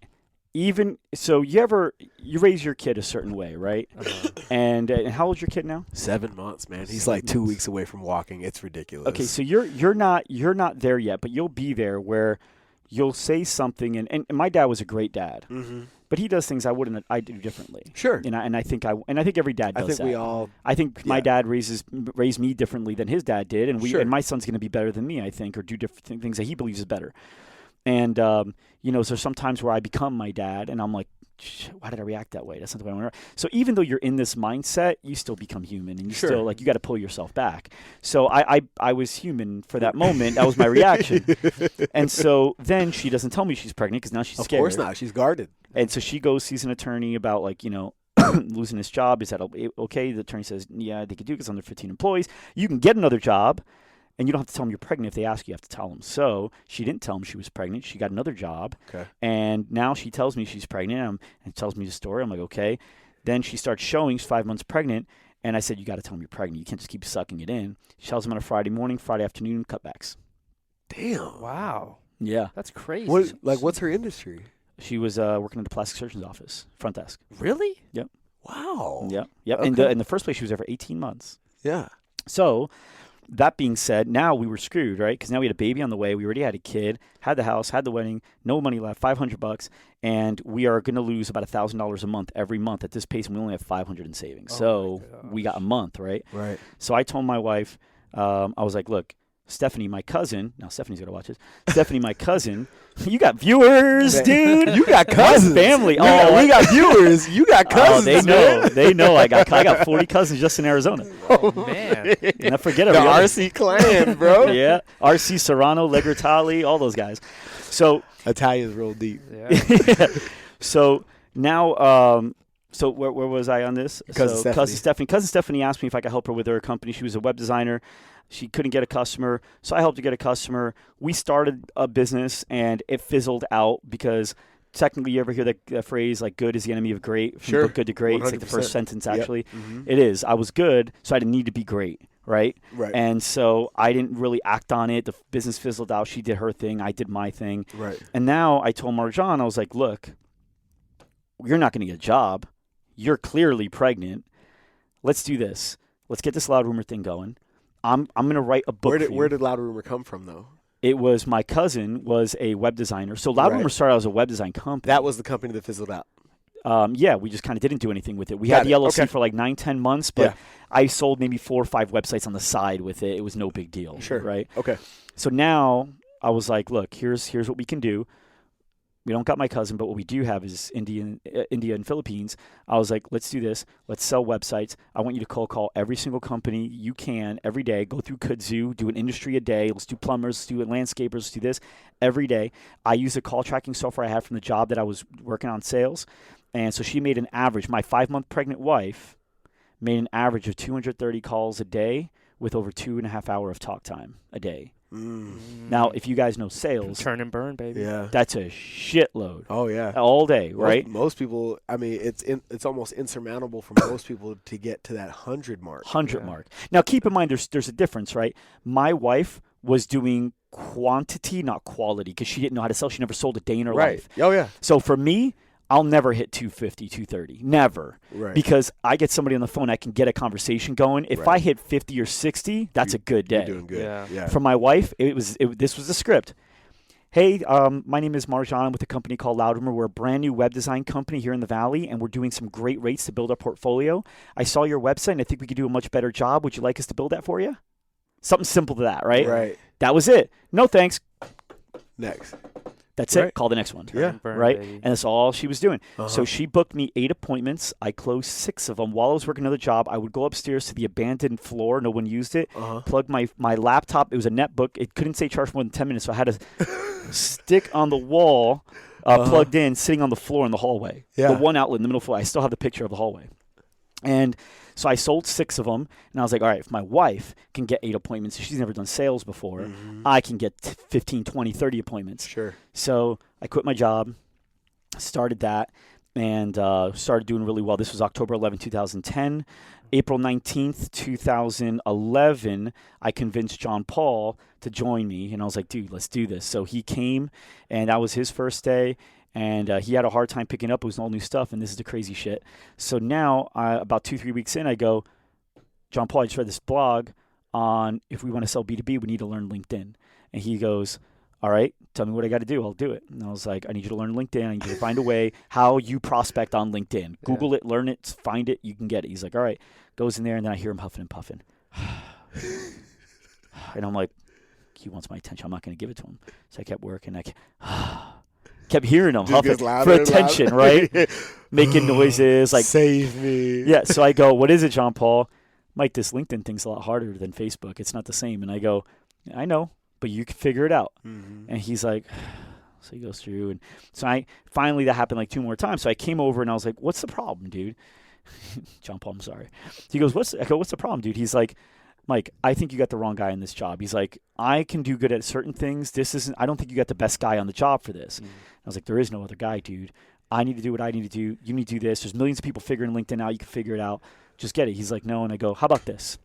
even so, you raise your kid a certain way, right? And how old's your kid now? 7 months, man. He's like 2 weeks away from walking. It's ridiculous. Okay, so you're not there yet, but you'll be there where you'll say something, and my dad was a great dad, but he does things I do differently. Sure. And I think every dad does that. I think we all. I think my dad raised me differently than his dad did, and Sure. and my son's going to be better than me, I think, or do different things that he believes is better. And so sometimes where I become my dad, and I'm like, why did I react that way? That's not the way I want to. So even though you're in this mindset, you still become human, and you still you got to pull yourself back. So I was human for that moment. That was my reaction. And so then she doesn't tell me she's pregnant because now she's scared. Of course not. She's guarded. And so she goes, sees an attorney about losing his job. Is that okay? The attorney says, yeah, they could do it because under 15 employees. You can get another job. And you don't have to tell them you're pregnant. If they ask you, you have to tell them. So she didn't tell them she was pregnant. She got another job. Okay. And now she tells me she's pregnant and tells me the story. I'm like, okay. Then she starts showing she's 5 months pregnant. And I said, you got to tell them you're pregnant. You can't just keep sucking it in. She tells them on a Friday morning, Friday afternoon, cutbacks. Damn. Wow. Yeah. That's crazy. What's her industry? She was working in the plastic surgeon's office, front desk. Really? Yep. Wow. Yep. Yep. Okay. In the first place, she was there for 18 months. Yeah. So that being said, now we were screwed, right? Because now we had a baby on the way. We already had a kid, had the house, had the wedding, no money left, $500, and we are going to lose about $1,000 a month every month at this pace, and we only have $500 in savings. So we got a month, right? Right. So I told my wife, I was like, look, Stephanie, my cousin, now Stephanie's going to watch this. Stephanie, my cousin, you got viewers, dude. You got cousins. Family. We got viewers. You got cousins. They know. They know. I got 40 cousins just in Arizona. Oh, man. And I forget the Arce clan, bro. Yeah. Arce, Serrano, Legratali, all those guys. So Italians roll deep. Yeah. So now, so where was I on this? Cousin Stephanie. Cousin Stephanie asked me if I could help her with her company. She was a web designer. She couldn't get a customer, so I helped her get a customer. We started a business, and it fizzled out because technically, you ever hear that phrase, like, good is the enemy of great? From Sure. the book Good to Great. 100%. It's like the first sentence, actually. Yep. Mm-hmm. It is. I was good, so I didn't need to be great, right? Right. And so I didn't really act on it. The business fizzled out. She did her thing. I did my thing. Right. And now I told Marjan, I was like, look, you're not going to get a job. You're clearly pregnant. Let's do this. Let's get this loud rumor thing going. I'm going to write a book. Where did Loud Rumor come from, though? It was my cousin was a web designer. So Loud Rumor started out as a web design company. That was the company that fizzled out. Yeah, we just kind of didn't do anything with it. We had the LLC for like 9-10 months, but I sold maybe 4 or 5 websites on the side with it. It was no big deal. Sure. Right? Okay. So now I was like, look, here's what we can do. We don't got my cousin, but what we do have is India and Philippines. I was like, let's do this. Let's sell websites. I want you to cold call every single company you can every day. Go through Kudzu, do an industry a day. Let's do plumbers, let's do landscapers, let's do this every day. I used the call tracking software I had from the job that I was working on sales. And so she made an average. My 5-month pregnant wife made an average of 230 calls a day with over 2.5 hours of talk time a day. Now, if you guys know sales, Turn and burn, baby. Yeah. that's a shitload. Oh yeah. All day, right? Most people. I mean, it's almost insurmountable for most people to get to that 100 mark. 100 mark. Now, keep in mind, there's a difference, right? My wife was doing quantity, not quality, because she didn't know how to sell. She never sold a day in her life. Oh yeah. So for me, I'll never hit 250, 230. Never. Right. Because I get somebody on the phone, I can get a conversation going. If I hit 50 or 60, that's a good day. You're doing good. Yeah. For my wife, this was the script. Hey, my name is Marjan. I'm with a company called Loudermer. We're a brand new web design company here in the Valley, and we're doing some great rates to build our portfolio. I saw your website, and I think we could do a much better job. Would you like us to build that for you? Something simple to that, right? Right. That was it. No thanks. Next. That's it. Call the next one. Yeah. Right? And that's all she was doing. So she booked me 8 appointments. I closed 6 of them. While I was working another job, I would go upstairs to the abandoned floor. No one used it. Plug my laptop. It was a netbook. It couldn't say charge for more than 10 minutes, so I had to stick on the wall, plugged in, sitting on the floor in the hallway. Yeah. The one outlet in the middle floor. I still have the picture of the hallway. And so I sold 6 of them, and I was like, all right, if my wife can get 8 appointments, she's never done sales before, I can get 15, 20, 30 appointments. Sure. So I quit my job, started that, and started doing really well. This was October 11, 2010. April 19th, 2011, I convinced John Paul to join me, and I was like, dude, let's do this. So he came, and that was his first day. And he had a hard time picking up. It was all new stuff, and this is the crazy shit. So now, about 2-3 weeks in, I go, John Paul, I just read this blog on if we want to sell B2B, we need to learn LinkedIn. And he goes, all right, tell me what I got to do. I'll do it. And I was like, I need you to learn LinkedIn. I need you to find a way how you prospect on LinkedIn. Google it, learn it, find it, you can get it. He's like, all right. Goes in there, and then I hear him huffing and puffing. And I'm like, he wants my attention. I'm not going to give it to him. So I kept working. Kept hearing him huffing for attention, right? Making noises like save me. Yeah. So I go, what is it, John Paul? Mike, this LinkedIn thing's a lot harder than Facebook. It's not the same. And I go, I know, but you can figure it out. And he's like, so he goes through, and so I finally that happened like 2 more times. So I came over and I was like, what's the problem, dude? John Paul, I'm sorry. He goes, what's the problem, dude? He's like, Mike, I think you got the wrong guy in this job. He's like, I can do good at certain things. I don't think you got the best guy on the job for this. I was like, there is no other guy, dude. I need to do what I need to do. You need to do this. There's millions of people figuring LinkedIn out. You can figure it out. Just get it. He's like, no. And I go, how about this?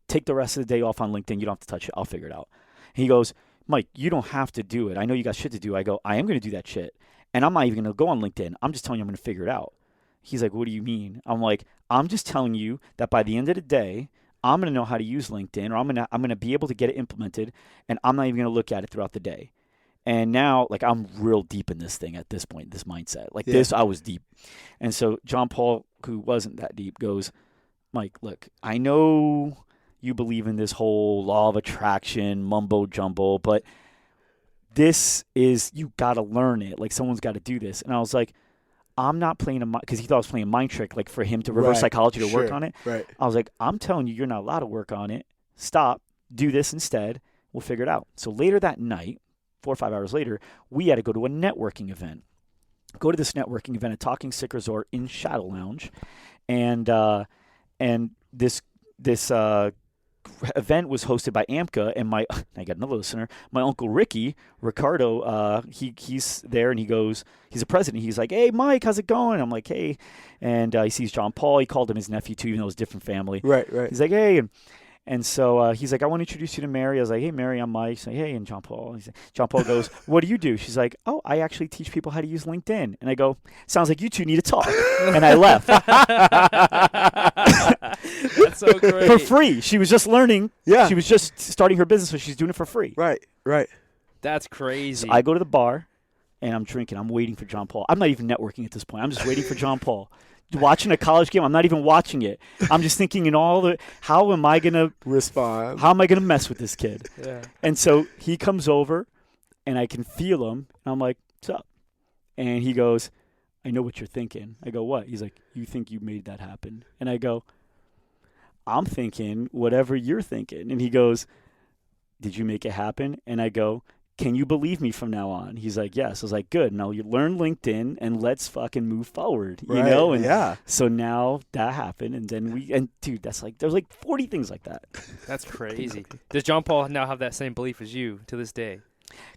Take the rest of the day off on LinkedIn. You don't have to touch it. I'll figure it out. And he goes, Mike, you don't have to do it. I know you got shit to do. I go, I am going to do that shit. And I'm not even going to go on LinkedIn. I'm just telling you I'm going to figure it out. He's like, what do you mean? I'm like, I'm just telling you that by the end of the day, I'm going to know how to use LinkedIn, or I'm going to be able to get it implemented, and I'm not even going to look at it throughout the day. And now, like, I'm real deep in this thing at this point, this mindset. Like this, I was deep. And so John Paul, who wasn't that deep, goes, Mike, look, I know you believe in this whole law of attraction, mumbo jumbo, but this is, you got to learn it. Like, someone's got to do this. And I was like, I'm not playing because he thought I was playing a mind trick, like for him to reverse psychology to work on it. Right. I was like, I'm telling you, you're not allowed to work on it. Stop. Do this instead. We'll figure it out. So later that night, 4 or 5 hours later, we had to go to a networking event. Go to this networking event at Talking Stick Resort in Shadow Lounge, and this event was hosted by AMCA, and I got another listener, my uncle Ricardo, he's there, and he goes, he's a president. He's like, hey, Mike, how's it going? I'm like, hey. And he sees John Paul. He called him his nephew, too, even though it was a different family. Right. He's like, hey. And so he's like, I want to introduce you to Mary. I was like, hey, Mary, I'm Mike. He's like, hey, and John Paul. John Paul goes, what do you do? She's like, oh, I actually teach people how to use LinkedIn. And I go, sounds like you two need to talk. And I left. That's so great. For free. She was just learning. Yeah. She was just starting her business, so she's doing it for free. Right. That's crazy. So I go to the bar, and I'm drinking. I'm waiting for John Paul. I'm not even networking at this point. I'm just waiting for John Paul. Watching a college game, I'm not even watching it. I'm just thinking how am I going to respond? How am I going to mess with this kid? Yeah. And so he comes over, and I can feel him, and I'm like, what's up? And he goes, I know what you're thinking. I go, what? He's like, you think you made that happen? And I go, I'm thinking whatever you're thinking. And he goes, did you make it happen? And I go, can you believe me from now on? He's like, yes. I was like, good. Now you learn LinkedIn and let's fucking move forward, you know? And so now that happened. And then dude, that's like, there's like 40 things like that. That's crazy. Does John Paul now have that same belief as you to this day?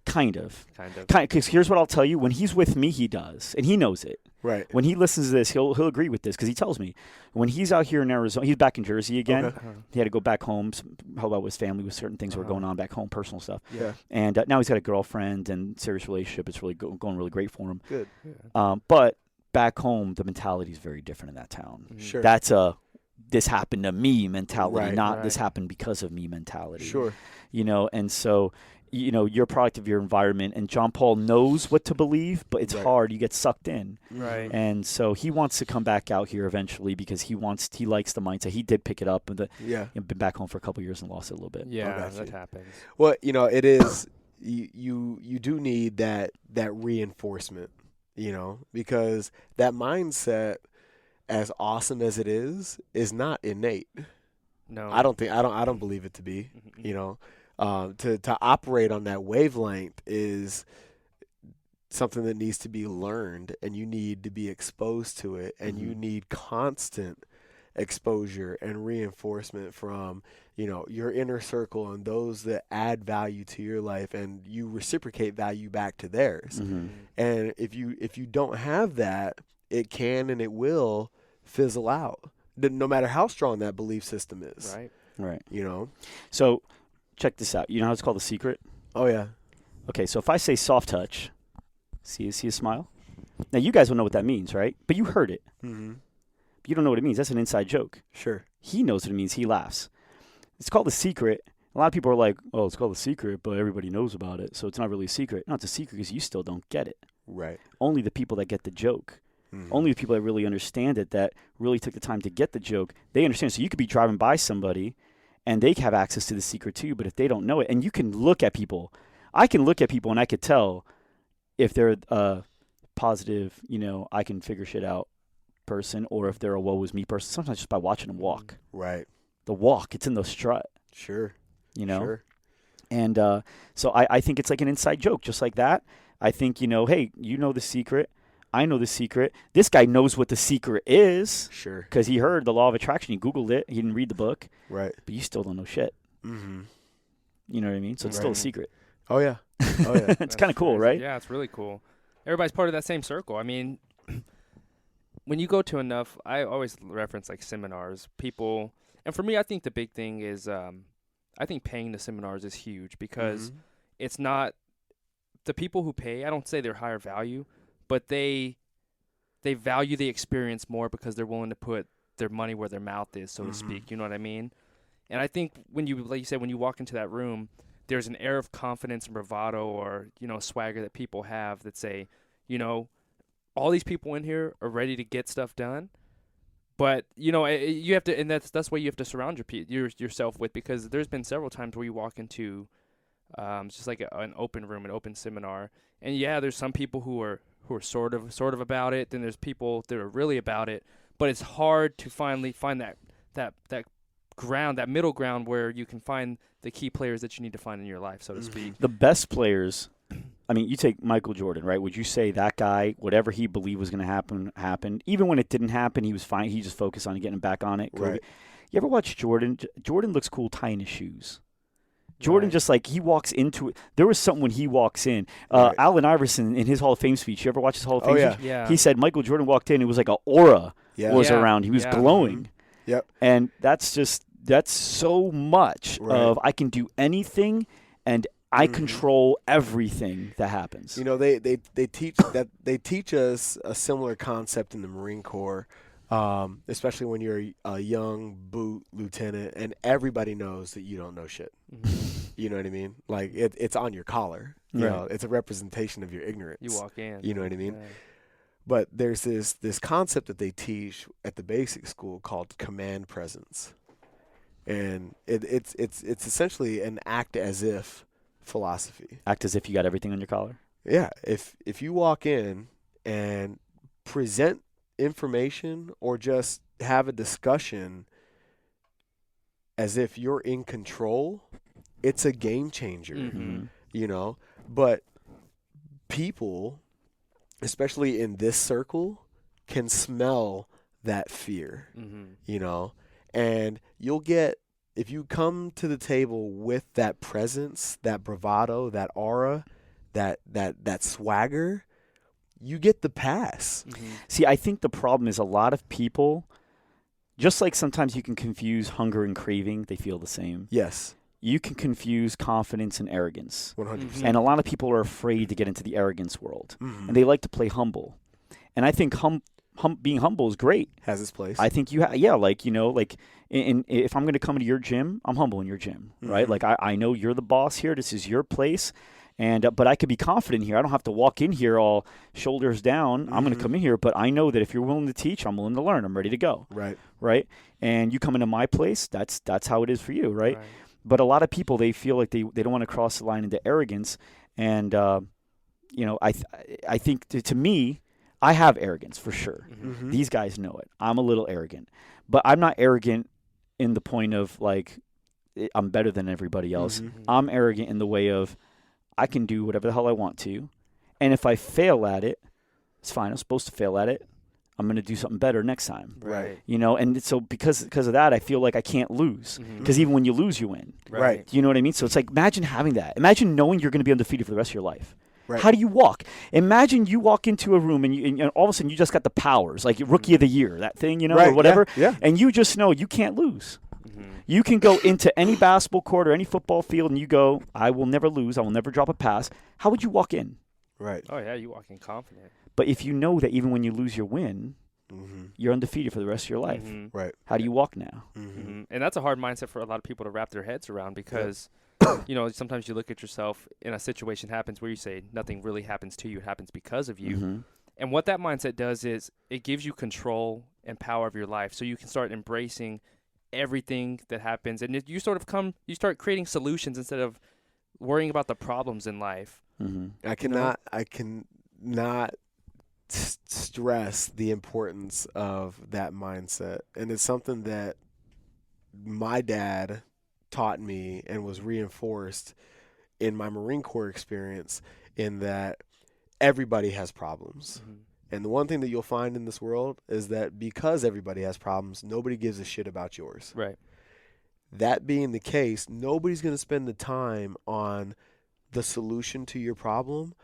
Kind of. Kind of. Because here's what I'll tell you. When he's with me, he does. And he knows it. Right. When he listens to this, he'll agree with this because he tells me. When he's out here in Arizona, he's back in Jersey again. Okay. He had to go back home, help out with his family with certain things that were going on back home, personal stuff. Yeah. And now he's got a girlfriend and serious relationship. It's really going really great for him. Good. Yeah. But back home, the mentality is very different in that town. Sure. That's a this happened to me mentality, Right. not this happened because of me mentality. Sure. And so, you're a product of your environment, and John Paul knows what to believe, but it's hard. You get sucked in. Right. And so he wants to come back out here eventually because he likes the mindset. He did pick it up, and been back home for a couple of years and lost it a little bit. Yeah, that happens. Well, it is, you do need that reinforcement, because that mindset, as awesome as it is not innate. No. I don't believe it to be, to operate on that wavelength is something that needs to be learned, and you need to be exposed to it, and you need constant exposure and reinforcement from, your inner circle and those that add value to your life, and you reciprocate value back to theirs. Mm-hmm. And if you don't have that, it can and it will fizzle out, no matter how strong that belief system is. Right. So check this out. You know how it's called The Secret? Oh yeah. Okay, so if I say soft touch, see a smile? Now, you guys will know what that means, right? But you heard it. Mm-hmm. You don't know what it means. That's an inside joke. Sure. He knows what it means. He laughs. It's called The Secret. A lot of people are like, oh, it's called The Secret, but everybody knows about it, so it's not really a secret. No, it's a secret because you still don't get it. Right. Only the people that get the joke. Mm-hmm. Only the people that really understand it, that really took the time to get the joke, they understand. So you could be driving by somebody, and they have access to the secret too, but if they don't know it, and you can look at people. I can look at people, and I could tell if they're a positive, I can figure shit out person, or if they're a woe is me person, sometimes just by watching them walk. Right. The walk, it's in the strut. Sure. Sure. And so I think it's like an inside joke, just like that. I think, hey, you know the secret. I know the secret. This guy knows what the secret is. Sure. Because he heard the law of attraction. He Googled it. He didn't read the book. Right. But you still don't know shit. Mm-hmm. You know what I mean? So it's still a secret. Oh, yeah. Oh, yeah. It's kind of cool, right? Yeah, it's really cool. Everybody's part of that same circle. I mean, when you go to enough, I always reference like seminars, people. And for me, I think the big thing is I think paying the seminars is huge because it's not the people who pay. I don't say they're higher value, but they value the experience more because they're willing to put their money where their mouth is, so to speak. You know what I mean? And I think when you, like you said, when you walk into that room, there's an air of confidence and bravado or, swagger that people have that say, all these people in here are ready to get stuff done. But, you have to, and that's why you have to surround yourself with, because there's been several times where you walk into it's just like an open room, an open seminar. And yeah, there's some people who are sort of about it. Then there's people that are really about it. But it's hard to finally find that ground, that middle ground where you can find the key players that you need to find in your life, so to speak. The best players, I mean, you take Michael Jordan, right? Would you say that guy, whatever he believed was going to happen, happened? Even when it didn't happen, he was fine. He just focused on getting back on it. Right. You ever watch Jordan? Jordan looks cool tying his shoes. Jordan just like he walks into it. There was something when he walks in. Allen Iverson in his Hall of Fame speech. You ever watch his Hall of Fame speech? Yeah. He said Michael Jordan walked in. It was like an aura was around. He was glowing. Yep. And that's so much of I can do anything and I control everything that happens. They teach us a similar concept in the Marine Corps. Especially when you're a young boot lieutenant and everybody knows that you don't know shit. You know what I mean? Like it's on your collar. You know, it's a representation of your ignorance. You walk in. You know what I mean? Yeah. But there's this concept that they teach at the basic school called command presence. And it's essentially an act as if philosophy. Act as if you got everything on your collar? Yeah. If you walk in and present information or just have a discussion as if you're in control, it's a game changer. But people, especially in this circle, can smell that fear. And you'll get if you come to the table with that presence, that bravado, that aura, that swagger, you get the pass. See, I think the problem is a lot of people, just like sometimes you can confuse hunger and craving, they feel the same. Yes. You can confuse confidence and arrogance. 100%. And a lot of people are afraid to get into the arrogance world. And they like to play humble. And I think being humble is great. Has its place. I think if I'm going to come into your gym, I'm humble in your gym, right? Like I know you're the boss here. This is your place. And but I could be confident here. I don't have to walk in here all shoulders down. I'm going to come in here, but I know that if you're willing to teach, I'm willing to learn. I'm ready to go. Right? And you come into my place, that's how it is for you, right? But a lot of people, they feel like they don't want to cross the line into arrogance. And I think to me, I have arrogance for sure. These guys know it. I'm a little arrogant, but I'm not arrogant in the point of like I'm better than everybody else. I'm arrogant in the way of I can do whatever the hell I want to, and if I fail at it, it's fine. I'm supposed to fail at it. I'm going to do something better next time. And so because of that, I feel like I can't lose. Because even when you lose, you win. Do you know what I mean? So it's like, imagine having that. Imagine knowing you're going to be undefeated for the rest of your life. How do you walk? Imagine you walk into a room and all of a sudden you just got the powers, like Rookie of the Year, that thing, or whatever. And you just know you can't lose. You can go into any basketball court or any football field and you go, I will never lose. I will never drop a pass. How would you walk in? Oh, yeah, you walk in confident. But if you know that even when you lose your win, you're undefeated for the rest of your life. How do you walk now? And that's a hard mindset for a lot of people to wrap their heads around because, sometimes you look at yourself and a situation happens where you say nothing really happens to you. It happens because of you. And what that mindset does is it gives you control and power of your life so you can start embracing everything that happens. And you start creating solutions instead of worrying about the problems in life. I cannot stress the importance of that mindset. And it's something that my dad taught me and was reinforced in my Marine Corps experience, in that everybody has problems. And the one thing that you'll find in this world is that because everybody has problems, nobody gives a shit about yours. That being the case, nobody's going to spend the time on the solution to your problem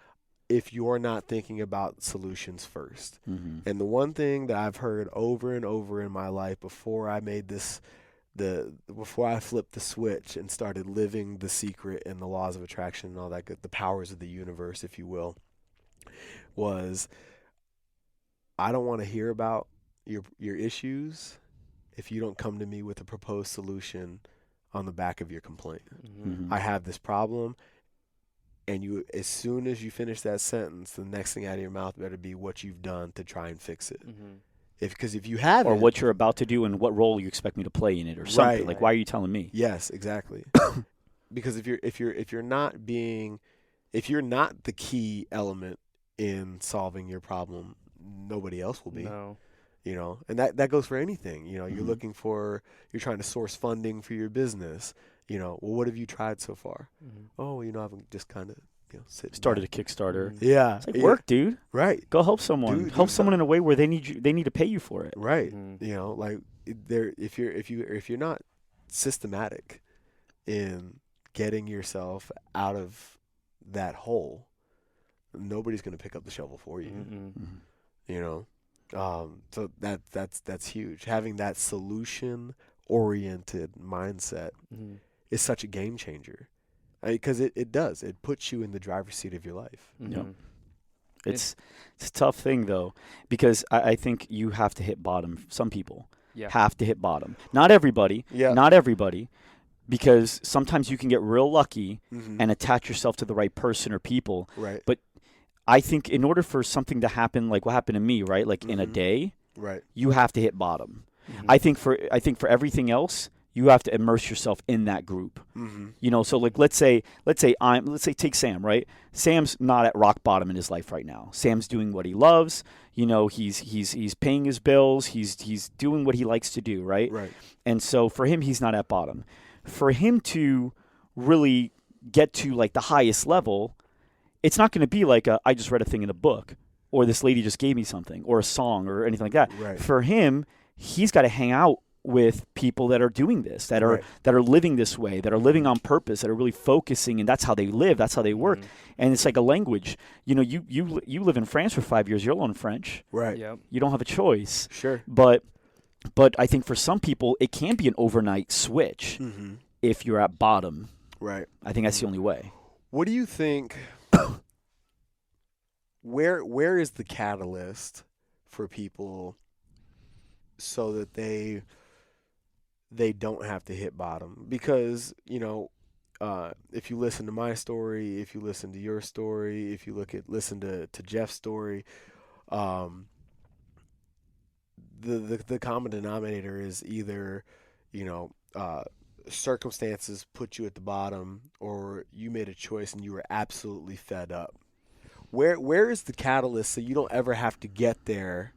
if you're not thinking about solutions first. And the one thing that I've heard over and over in my life before I made before I flipped the switch and started living the secret and the laws of attraction and all that good, the powers of the universe, if you will, was I don't want to hear about your issues if you don't come to me with a proposed solution on the back of your complaint. I have this problem, and you, as soon as you finish that sentence, the next thing out of your mouth better be what you've done to try and fix it. Because if you haven't, or what you're about to do and what role you expect me to play in it, or something like, why are you telling me? Yes, exactly. Because if you're not the key element in solving your problem, nobody else will be. And that goes for anything. You're you're trying to source funding for your business. Well, what have you tried so far? Oh, I've just kind of started a Kickstarter. It's like work, dude. Go help someone. Help someone in a way where they need to pay you for it. If you're not systematic in getting yourself out of that hole, nobody's going to pick up the shovel for you. So that's huge. Having that solution-oriented mindset is such a game changer, because it does. It puts you in the driver's seat of your life. It's a tough thing though, because I think you have to hit bottom. Some people have to hit bottom. Not everybody. Not everybody. Because sometimes you can get real lucky and attach yourself to the right person or people. But I think in order for something to happen, like what happened to me, right? Like in a day, you have to hit bottom. I think for everything else, you have to immerse yourself in that group. So like let's say take Sam, right? Sam's not at rock bottom in his life right now. Sam's doing what he loves. He's paying his bills. He's doing what he likes to do, right? And so for him, he's not at bottom. For him to really get to like the highest level, it's not going to be like I just read a thing in a book, or this lady just gave me something, or a song, or anything like that. For him, he's got to hang out with people that are doing this, that are living this way, that are living on purpose, that are really focusing, and that's how they live, that's how they work. And it's like a language. You know, you live in France for 5 years, you'll learn French. Right. Yep. You don't have a choice. Sure. But I think for some people, it can be an overnight switch if you're at bottom. Right. I think that's the only way. What do you think? Where is the catalyst for people so that they don't have to hit bottom? Because, you know, if you listen to my story, if you listen to your story, if you listen to Jeff's story, the common denominator is either, you know, circumstances put you at the bottom, or you made a choice and you were absolutely fed up. Where is the catalyst so you don't ever have to get there?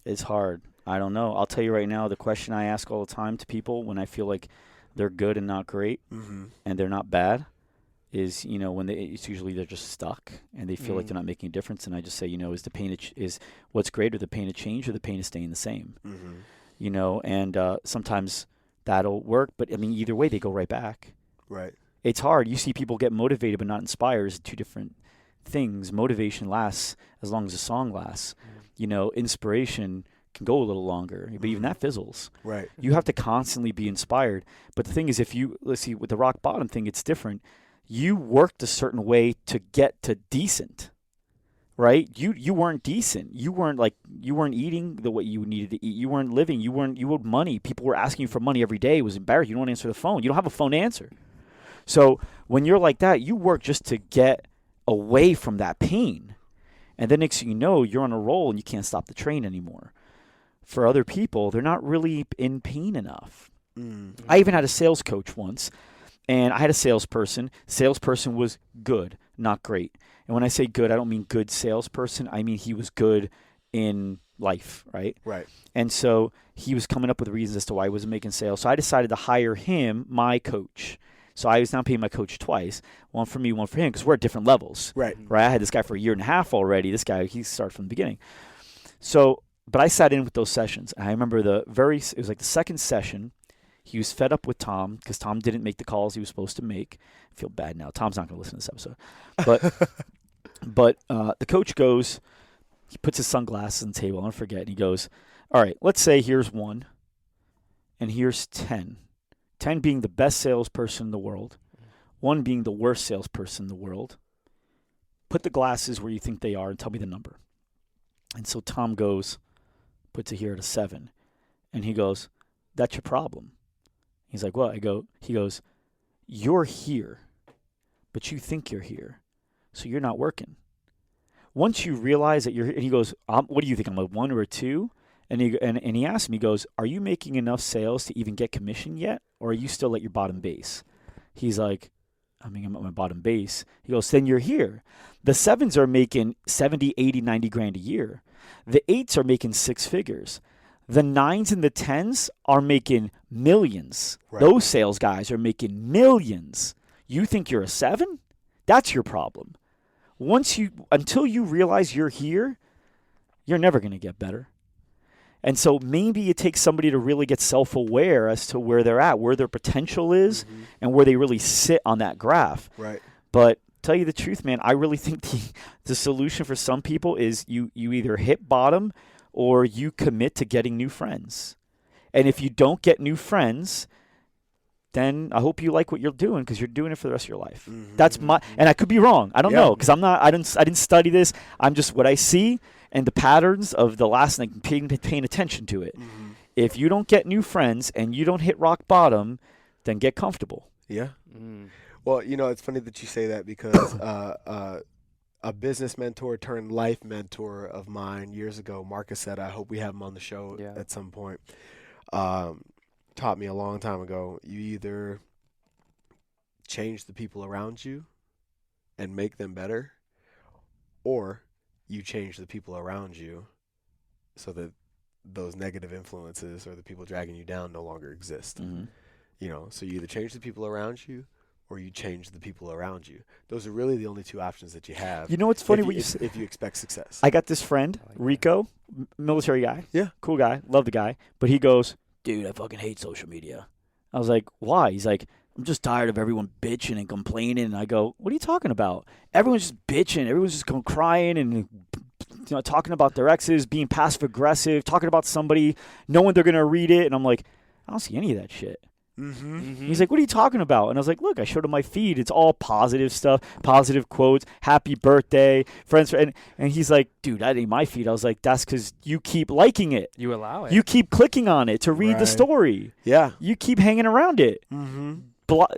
It's hard. I don't know. I'll tell you right now, the question I ask all the time to people when I feel like they're good and not great and they're not bad is, you know, it's usually they're just stuck and they feel like they're not making a difference. And I just say, you know, is the pain is what's greater, the pain of change or the pain of staying the same? You know, and sometimes that'll work, but I mean, either way, they go right back. Right. It's hard. You see people get motivated but not inspired. It's two different things. Motivation lasts as long as the song lasts. You know, inspiration can go a little longer, but even that fizzles. Right. You have to constantly be inspired. But the thing is, let's see, with the rock bottom thing, it's different. You worked a certain way to get to decent, right? You weren't decent. You weren't eating the way you needed to eat. You weren't living. You owed money. People were asking you for money every day. It was embarrassing. You don't answer the phone. You don't have a phone to answer. So when you're like that, you work just to get away from that pain. And then next thing you know, you're on a roll and you can't stop the train anymore. For other people, they're not really in pain enough. I even had a sales coach once, and I had a salesperson. Salesperson was good, not great. And when I say good, I don't mean good salesperson. I mean he was good in life, right? Right. And so he was coming up with reasons as to why he wasn't making sales. So I decided to hire him, my coach. So I was now paying my coach twice, one for me, one for him, because we're at different levels. Right. Right. I had this guy for a year and a half already. This guy, he started from the beginning. So, but I sat in with those sessions. And I remember it was like the second session. He was fed up with Tom because Tom didn't make the calls he was supposed to make. I feel bad now. Tom's not going to listen to this episode. But the coach goes, he puts his sunglasses on the table. I don't forget. And he goes, all right, let's say here's 1 and here's 10. 10 being the best salesperson in the world, 1 being the worst salesperson in the world. Put the glasses where you think they are and tell me the number. And so Tom puts it here at a 7. And he goes, that's your problem. He's like, what? He goes, you're here, but you think you're here, so you're not working. Once you realize that you're here, and he goes, what do you think, I'm a 1 or a 2? And he asked me, he goes, are you making enough sales to even get commission yet? Or are you still at your bottom base? He's like, I mean, I'm at my bottom base. He goes, then you're here. The 7s are making 70, 80, 90 grand a year. The 8s are making 6 figures. The 9s and the 10s are making millions. Right. Those sales guys are making millions. You think you're a 7? That's your problem. Until you realize you're here, you're never going to get better. And so maybe it takes somebody to really get self-aware as to where they're at, where their potential is, and where they really sit on that graph. Right. But tell you the truth, man, I really think the solution for some people is you either hit bottom or you commit to getting new friends. And if you don't get new friends, then I hope you like what you're doing because you're doing it for the rest of your life. That's and I could be wrong. I don't know because I didn't study this. I'm just what I see. And the patterns of the last night, paying attention to it. If you don't get new friends and you don't hit rock bottom, then get comfortable. Yeah. Well, you know, it's funny that you say that because a business mentor turned life mentor of mine years ago, Marcus said, I hope we have him on the show at some point, taught me a long time ago, you either change the people around you and make them better, or you change the people around you so that those negative influences or the people dragging you down no longer exist. You know, so you either change the people around you or you change the people around you. Those are really the only two options that you have. You know what's funny? If you expect success. I got this friend, Rico, military guy. Yeah. Cool guy. Love the guy. But he goes, dude, I fucking hate social media. I was like, why? He's like, I'm just tired of everyone bitching and complaining. And I go, what are you talking about? Everyone's just bitching. Everyone's just going crying and talking about their exes, being passive aggressive, talking about somebody, knowing they're going to read it. And I'm like, I don't see any of that shit. He's like, what are you talking about? And I was like, look, I showed him my feed. It's all positive stuff, positive quotes, happy birthday, friends. And he's like, dude, that ain't my feed. I was like, that's because you keep liking it. You allow it. You keep clicking on it to read the story. Yeah. You keep hanging around it.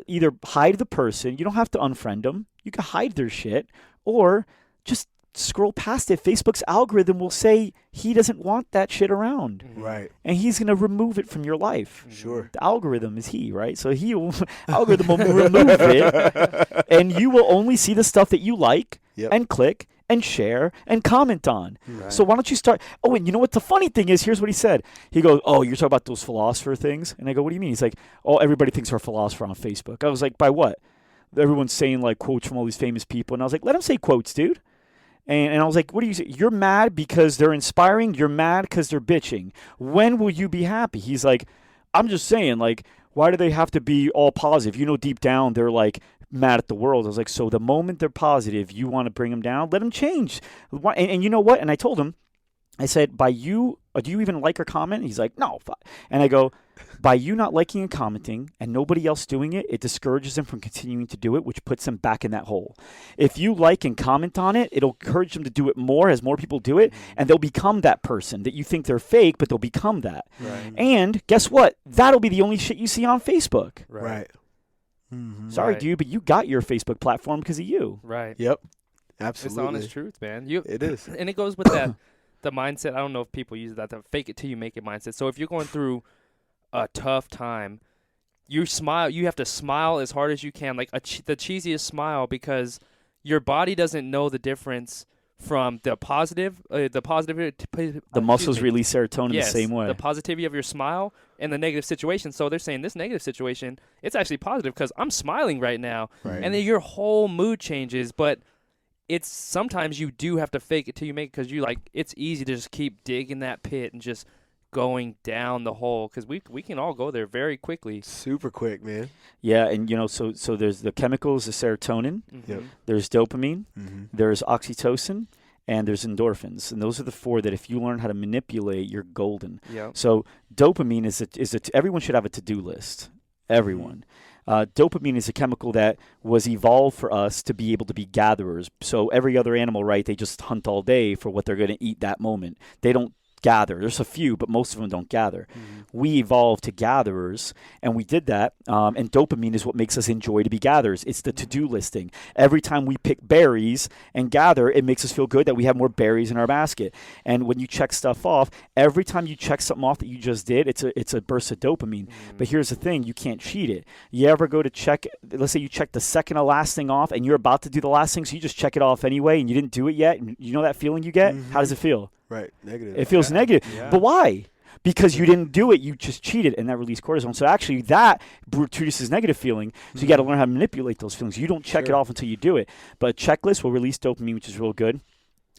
Either hide the person. You don't have to unfriend them. You can hide their shit, or just scroll past it. Facebook's algorithm will say he doesn't want that shit around. Right. And he's going to remove it from your life. Sure. The algorithm is he, right? So algorithm will remove it, and you will only see the stuff that you like and click and share and comment on. Right. So why don't you start? Oh, and you know what the funny thing is? Here's what he said. He goes, oh, you're talking about those philosopher things? And I go, what do you mean? He's like, oh, everybody thinks we're a philosopher on Facebook. I was like, by what? Everyone's saying like quotes from all these famous people. And I was like, let them say quotes, dude. And I was like, what do you say? You're mad because they're inspiring. You're mad because they're bitching. When will you be happy? He's like, I'm just saying, like, why do they have to be all positive? You know, deep down, they're like mad at the world. I was like, so the moment they're positive, you want to bring them down? Let them change. And you know what? And I told him, I said, do you even like or comment? And he's like, no. And I go, by you not liking and commenting and nobody else doing it, it discourages them from continuing to do it, which puts them back in that hole. If you like and comment on it, it'll encourage them to do it more as more people do it, and they'll become that person that you think they're fake, but they'll become that. Right. And guess what? That'll be the only shit you see on Facebook. Right. Sorry, dude, but you got your Facebook platform because of you. Right. Yep. Absolutely. It's the honest truth, man. It is. And it goes with that, the mindset. I don't know if people use that, the fake it till you make it mindset. So if you're going through a tough time, you have to smile as hard as you can, like the cheesiest smile, because your body doesn't know the difference from the muscles release serotonin the same way. The positivity of your smile and the negative situation. So they're saying this negative situation, it's actually positive because I'm smiling right now. Right. And then your whole mood changes. But it's sometimes you do have to fake it till you make it, because it's easy to just keep digging that pit and just going down the hole, because we can all go there very quickly. Super quick, man. Yeah, and so there's the chemicals, the serotonin, there's dopamine, there's oxytocin, and there's endorphins. And those are the four that if you learn how to manipulate, you're golden. Yep. So dopamine is everyone should have a to-do list. Everyone. Dopamine is a chemical that was evolved for us to be able to be gatherers. So every other animal, right, they just hunt all day for what they're going to eat that moment. They don't gather. There's a few, but most of them don't gather. We evolved to gatherers, and we did that. And dopamine is what makes us enjoy to be gatherers. It's the to-do listing. Every time we pick berries and gather, it makes us feel good that we have more berries in our basket. And when you check stuff off, every time you check something off that you just did, it's a burst of dopamine. But here's the thing, you can't cheat it. You ever go to check, let's say you check the second to last thing off, and you're about to do the last thing, so you just check it off anyway, and you didn't do it yet, and you know that feeling you get? How does it feel? Right, negative. It feels negative. Yeah. But why? Because you didn't do it, you just cheated, and that released cortisol. So actually that produces negative feeling, so you got to learn how to manipulate those feelings. You don't check it off until you do it. But a checklist will release dopamine, which is real good.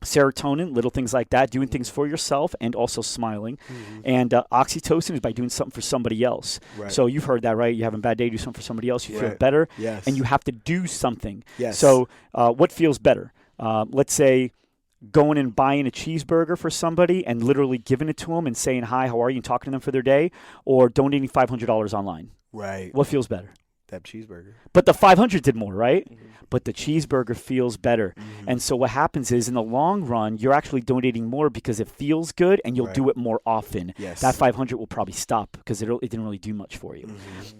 Serotonin, little things like that, doing things for yourself and also smiling. And oxytocin is by doing something for somebody else. Right. So you've heard that, right? You have a bad day, do something for somebody else, you feel better. Yes. And you have to do something. Yes. So what feels better? Let's say going and buying a cheeseburger for somebody and literally giving it to them and saying, hi, how are you, and talking to them for their day, or donating $500 online. Right. What feels better? That cheeseburger. But the 500 did more, right? But the cheeseburger feels better. And so what happens is, in the long run, you're actually donating more because it feels good, and you'll do it more often. Yes. That 500 will probably stop because it didn't really do much for you.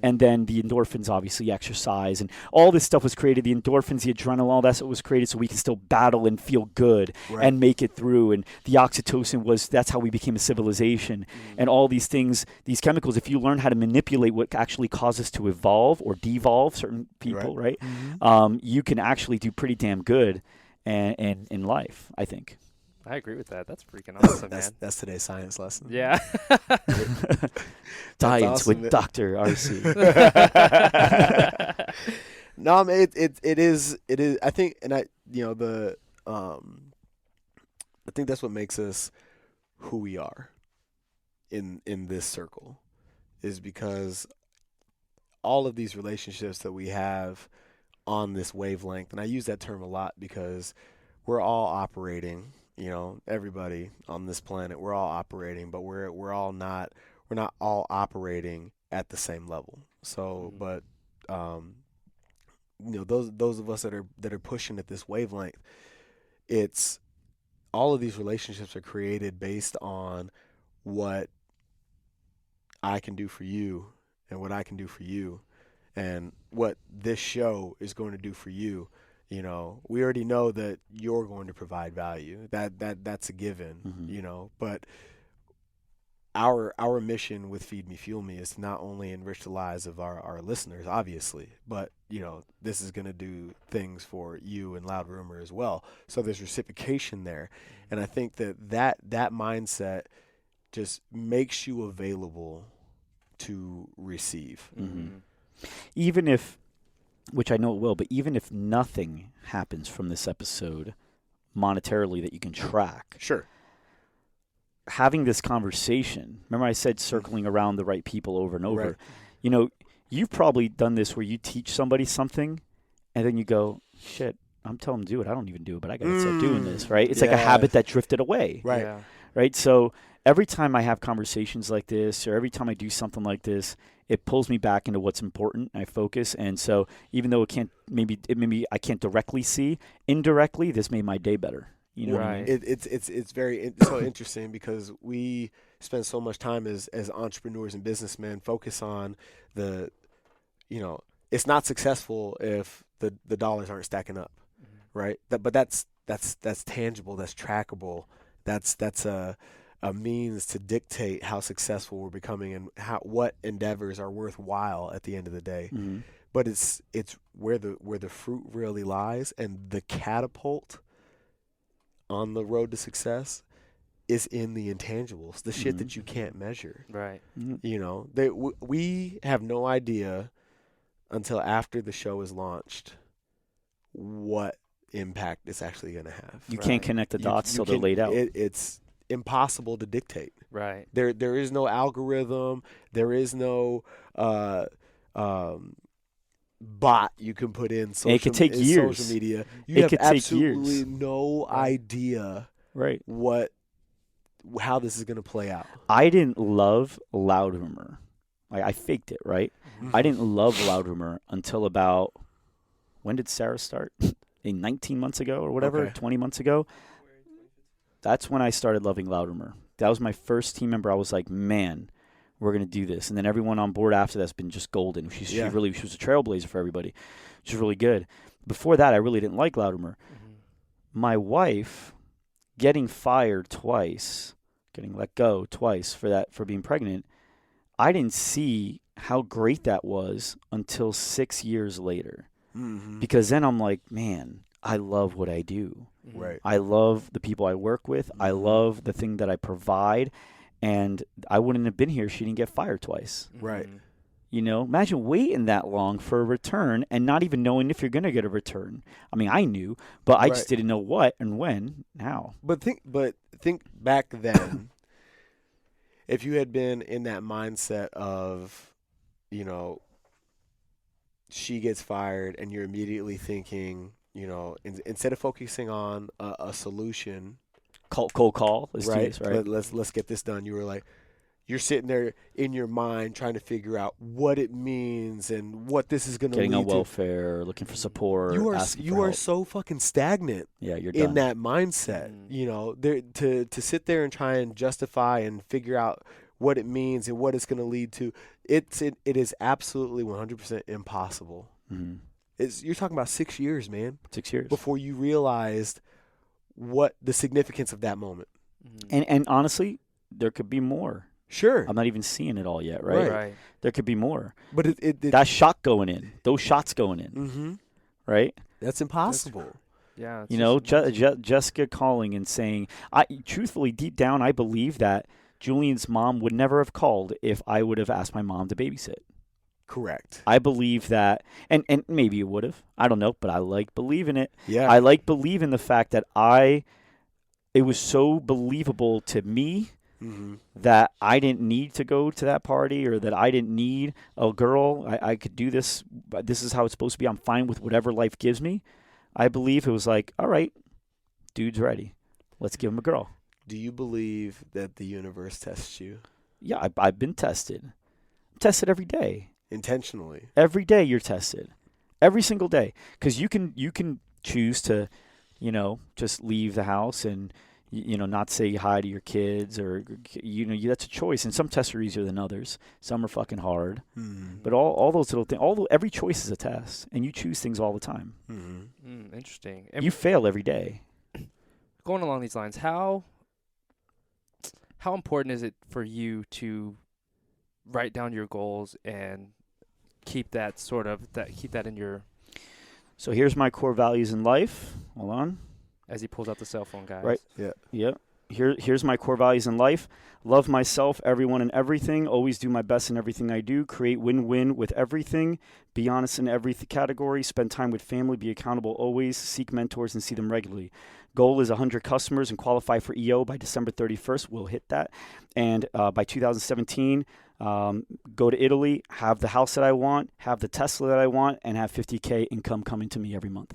And then the endorphins, obviously, exercise, and all this stuff was created. The endorphins, the adrenaline, all that stuff was created so we can still battle and feel good and make it through. And the oxytocin that's how we became a civilization. And all these things, these chemicals, if you learn how to manipulate what actually causes us to evolve or devolve certain people, right? You can actually do pretty damn good and in life, I think. I agree with that. That's freaking awesome, man. That's today's science lesson. Yeah. Science awesome, with Dr. Arce. No, I mean, it is. I think, and I think that's what makes us who we are in this circle. is because all of these relationships that we have on this wavelength, and I use that term a lot because we're all operating, everybody on this planet, we're all operating, but we're not all operating at the same level. So, but those of us that are pushing at this wavelength, it's all of these relationships are created based on what I can do for you and what I can do for you and what this show is going to do for you. We already know that you're going to provide value. That's a given, but our mission with Feed Me, Fuel Me is to not only enrich the lives of our listeners, obviously, but, this is going to do things for you and Loud Rumor as well. So there's reciprocation there. And I think that mindset just makes you available to receive. Mm-hmm. Even if, which I know it will, but even if nothing happens from this episode monetarily that you can track. Sure. Having this conversation, remember I said circling around the right people over and over. Right. You've probably done this where you teach somebody something and then you go, shit, I'm telling them to do it. I don't even do it, but I got to start doing this, right? It's like a habit that drifted away. Right. Yeah. Right. So every time I have conversations like this or every time I do something like this, it pulls me back into what's important. I focus. And so even though maybe I can't directly see, indirectly, this made my day better. You know what I mean? It's very so interesting because we spend so much time as entrepreneurs and businessmen focus on it's not successful if the dollars aren't stacking up, right? But that's tangible, that's trackable, that's a means to dictate how successful we're becoming and what endeavors are worthwhile at the end of the day. Mm-hmm. But it's where the fruit really lies, and the catapult on the road to success is in the intangibles, the shit that you can't measure. Right. Mm-hmm. We have no idea until after the show is launched what impact it's actually going to have. You can't connect the dots till they're laid out. It's impossible to dictate. Right. There is no algorithm. There is no bot you can put in social, it could take years. Social media. You have absolutely no idea right. how this is going to play out. I didn't love Loud Rumor. I faked it, right? Mm-hmm. I didn't love Loud Rumor until about, when did Sarah start? 19 months ago or whatever, 20 months ago. That's when I started loving Loud Rumor. That was my first team member. I was like, man, we're going to do this. And then everyone on board after that's been just golden. She was a trailblazer for everybody. She was really good. Before that, I really didn't like Loud Rumor. Mm-hmm. My wife getting fired twice, getting let go twice for being pregnant, I didn't see how great that was until 6 years later. Mm-hmm. Because then I'm like, man, I love what I do. Right. I love the people I work with. I love the thing that I provide. And I wouldn't have been here if she didn't get fired twice. Right. Imagine waiting that long for a return and not even knowing if you're going to get a return. I mean, I knew, but I just didn't know what and when, how. But think back then, if you had been in that mindset of, she gets fired and you're immediately thinking, instead of focusing on a solution, cold call, right? Let's get this done. You were like, you're sitting there in your mind trying to figure out what it means and what this is going to lead to. Getting on welfare, looking for support. You are so fucking stagnant. Yeah, you're done. In that mindset. To sit there and try and justify and figure out what it means and what it's going to lead to. It is absolutely 100% impossible. Mm-hmm. You're talking about 6 years, man. 6 years before you realized what the significance of that moment. And honestly, there could be more. Sure. I'm not even seeing it all yet, right? Right. There could be more. But that shot going in, those shots going in, mm-hmm. right? That's impossible. Jessica calling and saying, truthfully, deep down, I believe that Julian's mom would never have called if I would have asked my mom to babysit. Correct. I believe that, and maybe it would have. I don't know, but I like believing it. Yeah. I like believing the fact that it was so believable to me that I didn't need to go to that party, or that I didn't need a girl. I could do this. This is how it's supposed to be. I'm fine with whatever life gives me. I believe it was like, all right, dude's ready. Let's give him a girl. Do you believe that the universe tests you? Yeah, I've been tested. I'm tested every day. Intentionally? Every day you're tested. Every single day. Because you can choose to, just leave the house and, not say hi to your kids, or, that's a choice. And some tests are easier than others. Some are fucking hard. But all those little things, every choice is a test. And you choose things all the time. Interesting. And you fail every day. Going along these lines, how important is it for you to write down your goals and keep that in your... So here's my core values in life. Hold on. As he pulls out the cell phone, guys. Right. Yeah. Yep. Here's my core values in life. Love myself, everyone, and everything. Always do my best in everything I do. Create win-win with everything. Be honest in every category. Spend time with family. Be accountable always. Seek mentors and see them regularly. Goal is 100 customers and qualify for EO by December 31st. We'll hit that. And by 2017, go to Italy, have the house that I want, have the Tesla that I want, and have $50K income coming to me every month.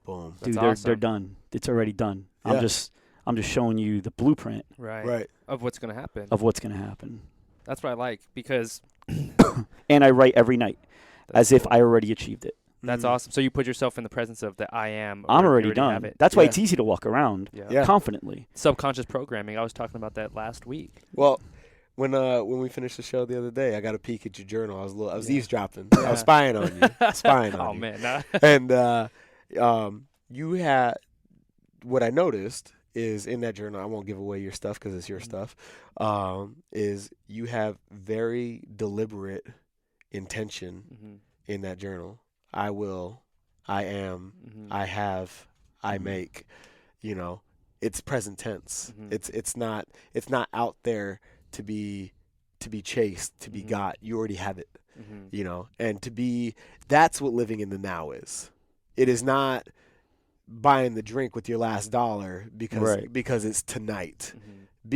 Boom. Dude, That's they're awesome. done. It's already done. Yeah. I'm just showing you the blueprint Right. Of what's going to happen. of what's going to happen. That's what I like, because And I write every night as if I already achieved it. that's awesome. So you put yourself in the presence of the I am. I'm or you already have done. it. That's why Yeah. it's easy to walk around Yeah. confidently. Subconscious programming. I was talking about that last week. Well, when we finished the show the other day, I got a peek at your journal. I was Yeah. eavesdropping. I was spying on you. Spying on Oh, you. man. Nah. And you had, what I noticed is in that journal, I won't give away your stuff because it's your stuff, is you have very deliberate intention in that journal. I will, I am, I have, I make, it's present tense. It's not out there to be chased, to be got. You already have it, and that's what living in the now is. It is not buying the drink with your last dollar because it's tonight.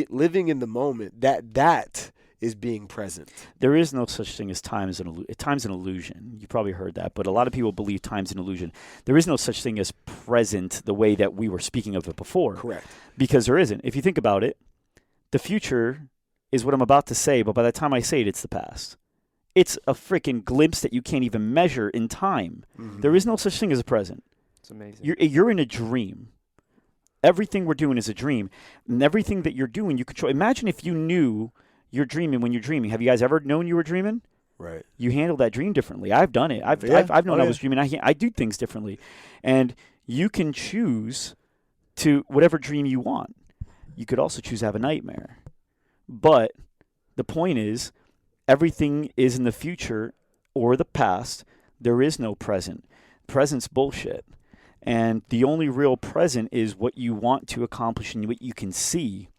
Living in the moment, that is being present. There is no such thing as time's an illusion. You probably heard that, but a lot of people believe time's an illusion. There is no such thing as present the way that we were speaking of it before. Correct. Because there isn't. If you think about it, the future is what I'm about to say, but by the time I say it, it's the past. It's a freaking glimpse that you can't even measure in time. There is no such thing as a present. It's amazing. You're in a dream. Everything we're doing is a dream. And everything that you're doing, you control. Imagine if you knew you're dreaming when you're dreaming. Have you guys ever known you were dreaming? Right. You handle that dream differently. I've done it. I've known I was dreaming. I do things differently. And you can choose to whatever dream you want. You could also choose to have a nightmare. But the point is, everything is in the future or the past. There is no present. Present's bullshit. And the only real present is what you want to accomplish and what you can see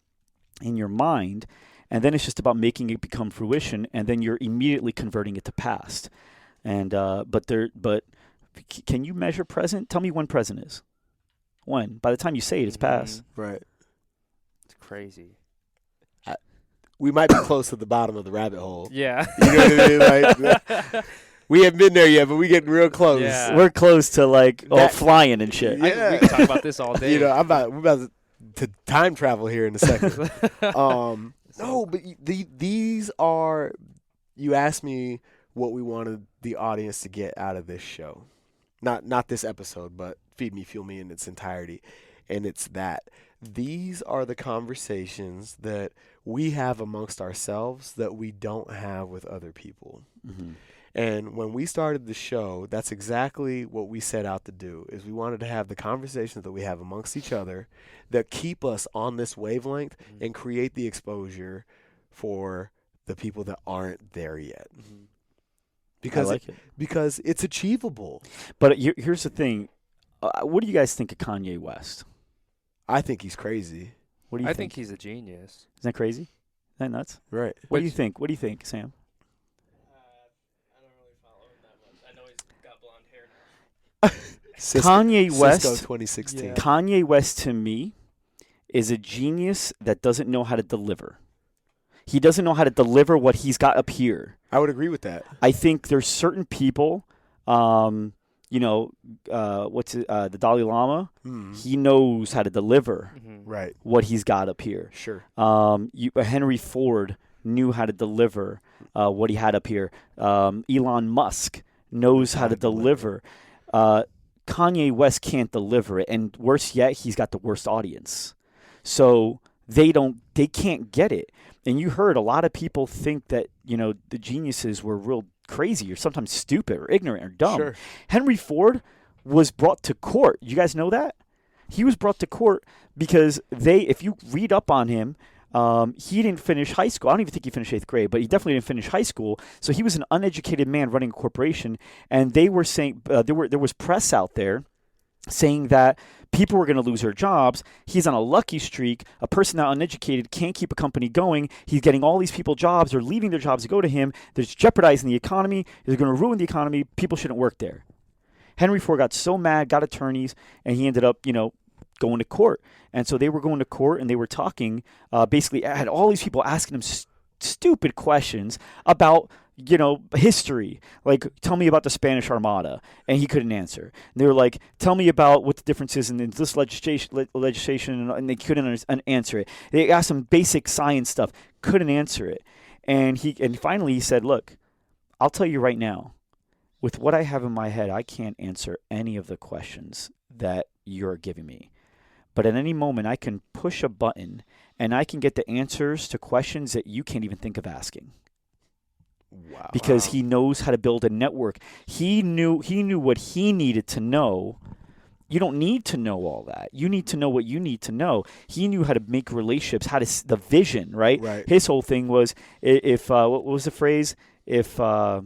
in your mind. And then it's just about making it become fruition, and then you're immediately converting it to past. And but can you measure present? Tell me when present is. When? By the time you say it, it's past. Right. It's crazy. We might be close to the bottom of the rabbit hole. Yeah. You know what I mean? Like, we haven't been there yet, but we getting real close. Yeah. We're close to flying and shit. Yeah. We can talk about this all day. we're about to time travel here in a second. No, but these are. You asked me what we wanted the audience to get out of this show, not this episode, but Feed Me, Fuel Me in its entirety, and it's that these are the conversations that we have amongst ourselves that we don't have with other people. And when we started the show, that's exactly what we set out to do, is we wanted to have the conversations that we have amongst each other that keep us on this wavelength and create the exposure for the people that aren't there yet. Because it's achievable. But here's the thing. What do you guys think of Kanye West? I think he's crazy. What do you I think? think he's a genius. Isn't that crazy? Isn't that nuts? Right. What do you think? What do you think, Sam? I don't really follow him that much. I know he's got blonde hair now. Kanye West. Cisco 2016. Yeah. Kanye West, to me, is a genius that doesn't know how to deliver. He doesn't know how to deliver what he's got up here. I would agree with that. I think there's certain people, the Dalai Lama, he knows how to deliver Right. what he's got up here. Sure. Henry Ford knew how to deliver what he had up here. Elon Musk knows how to deliver. Kanye West can't deliver it, and worse yet, he's got the worst audience. So they can't get it. And you heard a lot of people think that, the geniuses were real crazy or sometimes stupid or ignorant or dumb. Sure. Henry Ford was brought to court. You guys know that? He was brought to court because if you read up on him, he didn't finish high school. I don't even think he finished 8th grade, but he definitely didn't finish high school. So he was an uneducated man running a corporation, and they were saying there was press out there saying that people were going to lose their jobs. He's on a lucky streak. A person that uneducated can't keep a company going. He's getting all these people jobs. They're leaving their jobs to go to him. They're jeopardizing the economy. They're going to ruin the economy. People shouldn't work there. Henry Ford got so mad, got attorneys, and he ended up, going to court. And so they were going to court and they were talking, basically had all these people asking him stupid questions about, history. Like, tell me about the Spanish Armada. And he couldn't answer. And they were like, tell me about what the difference is in this legislation. And they couldn't answer it. They asked him basic science stuff. Couldn't answer it. And finally he said, look, I'll tell you right now, with what I have in my head, I can't answer any of the questions that you're giving me. But at any moment, I can push a button, and I can get the answers to questions that you can't even think of asking. Wow. Because he knows how to build a network. He knew what he needed to know. You don't need to know all that. You need to know what you need to know. He knew how to make relationships, the vision, right? Right. His whole thing was, what was the phrase? If I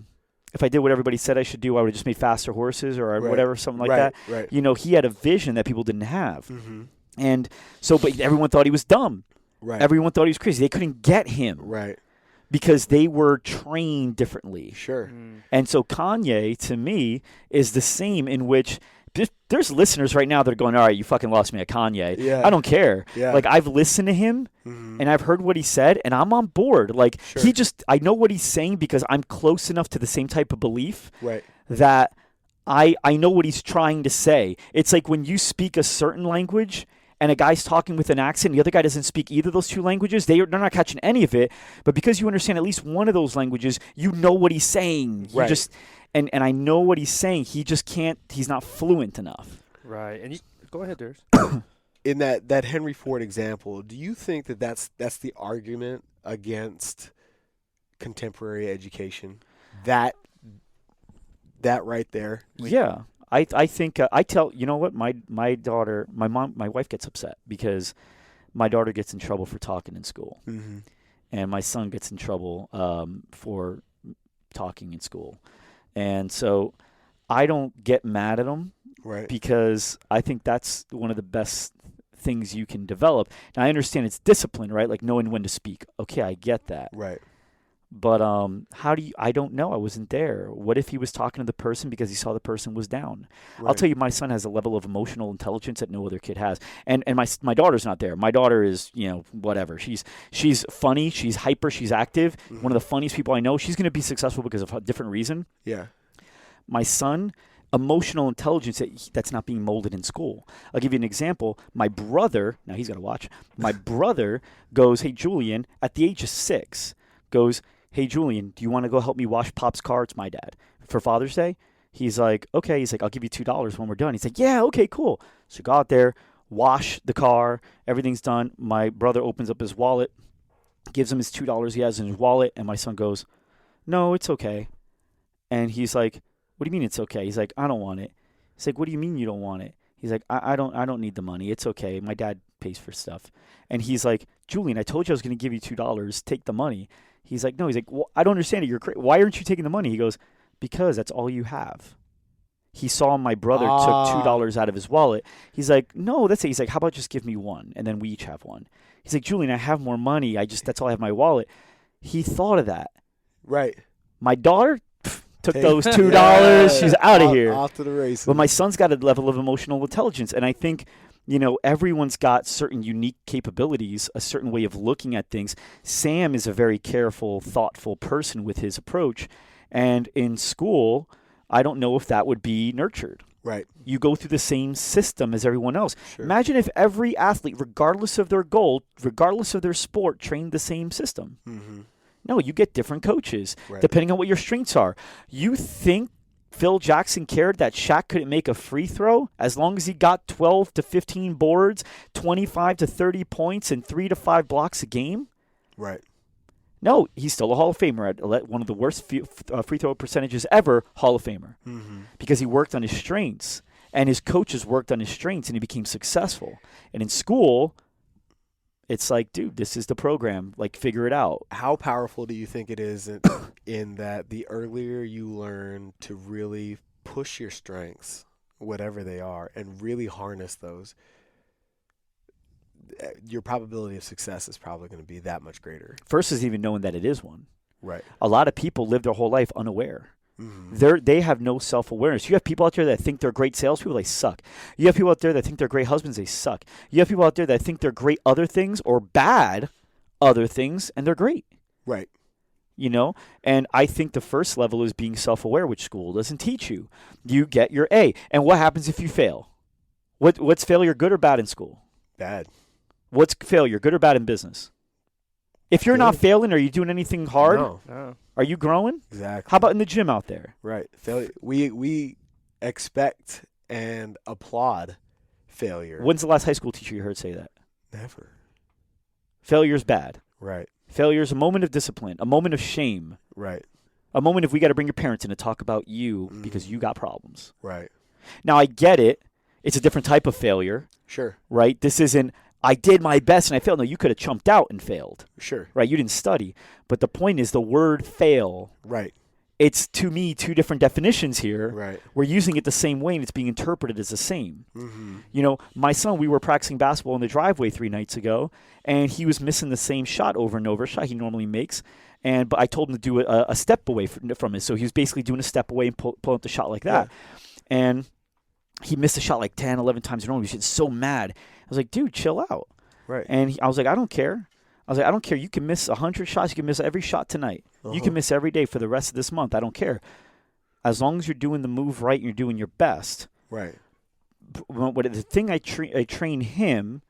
did what everybody said I should do, I would have just made faster horses or whatever, something like that. Right. He had a vision that people didn't have. Mm-hmm. And so, but everyone thought he was dumb. Right. Everyone thought he was crazy. They couldn't get him. Right. Because they were trained differently. Sure. And so Kanye, to me, is the same, in which there's listeners right now that are going, all right, you fucking lost me at Kanye. Yeah. I don't care. Yeah. Like, I've listened to him, and I've heard what he said, and I'm on board. Like, Sure. I know what he's saying because I'm close enough to the same type of belief Right. that I know what he's trying to say. It's like when you speak a certain language and a guy's talking with an accent, the other guy doesn't speak either of those two languages, they're not catching any of it. But because you understand at least one of those languages, you know what he's saying. Right. And I know what he's saying. He just can't, he's not fluent enough. Right. And go ahead, Durs. In that Henry Ford example, do you think that's the argument against contemporary education? That right there? Yeah. I think I tell you know what, my wife gets upset because my daughter gets in trouble for talking in school, and my son gets in trouble for talking in school, and so I don't get mad at them, right? Because I think that's one of the best things you can develop. And I understand it's discipline, right? Like knowing when to speak. Okay, I get that, right? But I don't know. I wasn't there. What if he was talking to the person because he saw the person was down? Right. I'll tell you, my son has a level of emotional intelligence that no other kid has. And my daughter's not there. My daughter is, whatever. She's funny. She's hyper. She's active. One of the funniest people I know. She's going to be successful because of a different reason. Yeah. My son, emotional intelligence that's not being molded in school. I'll give you an example. My brother, now he's got to watch. My brother goes, hey, Julian, at the age of 6, goes, hey, Julian, do you want to go help me wash Pop's car? It's my dad. For Father's Day, he's like, okay. He's like, I'll give you $2 when we're done. He's like, yeah, okay, cool. So go out there, wash the car. Everything's done. My brother opens up his wallet, gives him his $2 he has in his wallet, and my son goes, no, it's okay. And he's like, what do you mean it's okay? He's like, I don't want it. He's like, what do you mean you don't want it? He's like, I don't need the money. It's okay. My dad pays for stuff. And he's like, Julian, I told you I was going to give you $2. Take the money. He's like, no. He's like, well, I don't understand it. You're crazy. Why aren't you taking the money? He goes, because that's all you have. He saw my brother took $2 out of his wallet. He's like, no, that's it. He's like, how about just give me one, and then we each have one. He's like, Julian, I have more money. That's all I have in my wallet. He thought of that. Right. My daughter took those $2. She's out of here. Off to the races. But my son's got a level of emotional intelligence, and I think, Everyone's got certain unique capabilities, a certain way of looking at things. Sam is a very careful, thoughtful person with his approach. And in school, I don't know if that would be nurtured. Right. You go through the same system as everyone else. Sure. Imagine if every athlete, regardless of their goal, regardless of their sport, trained the same system. Mm-hmm. No, you get different coaches, Right. depending on what your strengths are. You think Phil Jackson cared that Shaq couldn't make a free throw as long as he got 12 to 15 boards, 25 to 30 points, and 3 to 5 blocks a game? Right. No, he's still a Hall of Famer at one of the worst free throw percentages ever, Hall of Famer, because he worked on his strengths, and his coaches worked on his strengths, and he became successful. And in school, it's like, dude, this is the program. Like, figure it out. How powerful do you think it is in that the earlier you learn to really push your strengths, whatever they are, and really harness those, your probability of success is probably going to be that much greater. First is even knowing that it is one. Right. A lot of people live their whole life unaware. Mm-hmm. They have no self-awareness. You have people out there that think they're great salespeople, they suck. You have people out there that think they're great husbands, they suck. You have people out there that think they're great other things or bad other things, and they're great. Right. And I think the first level is being self-aware, which school doesn't teach you. You get your A. And what happens if you fail? What's failure, good or bad in school? Bad. What's failure, good or bad in business? If you're not Good. failing, are you doing anything hard? No. Are you growing? Exactly. How about in the gym out there? Right. Failure. We expect and applaud failure. When's the last high school teacher you heard say that? Never. Failure's bad. Right. Failure's a moment of discipline, a moment of shame, Right. a moment if we got to bring your parents in to talk about you because you got problems. Right. Now, I get it. It's a different type of failure, Sure. right? This isn't, I did my best and I failed. No, you could have chumped out and failed, Sure. right? You didn't study. But the point is the word fail, Right. it's, to me, two different definitions here. Right. We're using it the same way and it's being interpreted as the same. Mm-hmm. My son, we were practicing basketball in the driveway 3 nights ago, and he was missing the same shot over and over, a shot he normally makes. But I told him to do a step away from it. So he was basically doing a step away and pull up the shot like that. Yeah. And he missed the shot like 10, 11 times in a row. He was getting so mad. I was like, dude, chill out. Right. And I was like, I don't care. I was like, I don't care. You can miss 100 shots. You can miss every shot tonight. You can miss every day for the rest of this month. I don't care. As long as you're doing the move right and you're doing your best. Right. The thing I train him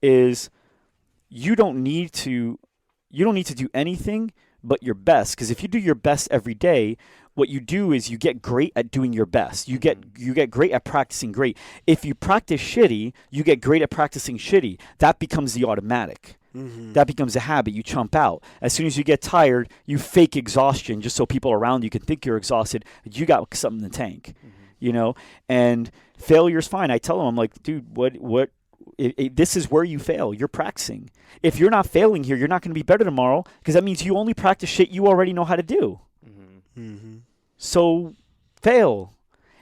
is you don't need to do anything but your best, because if you do your best every day, what you do is you get great at doing your best. You get great at practicing great. If you practice shitty, you get great at practicing shitty. That becomes the automatic. Mm-hmm. That becomes a habit. You chump out. As soon as you get tired, you fake exhaustion just so people around you can think you're exhausted. You got something in the tank, And failure's fine. I tell them, I'm like, dude, what? This is where you fail. You're practicing. If you're not failing here, you're not going to be better tomorrow, because that means you only practice shit you already know how to do. Mm-hmm. So fail,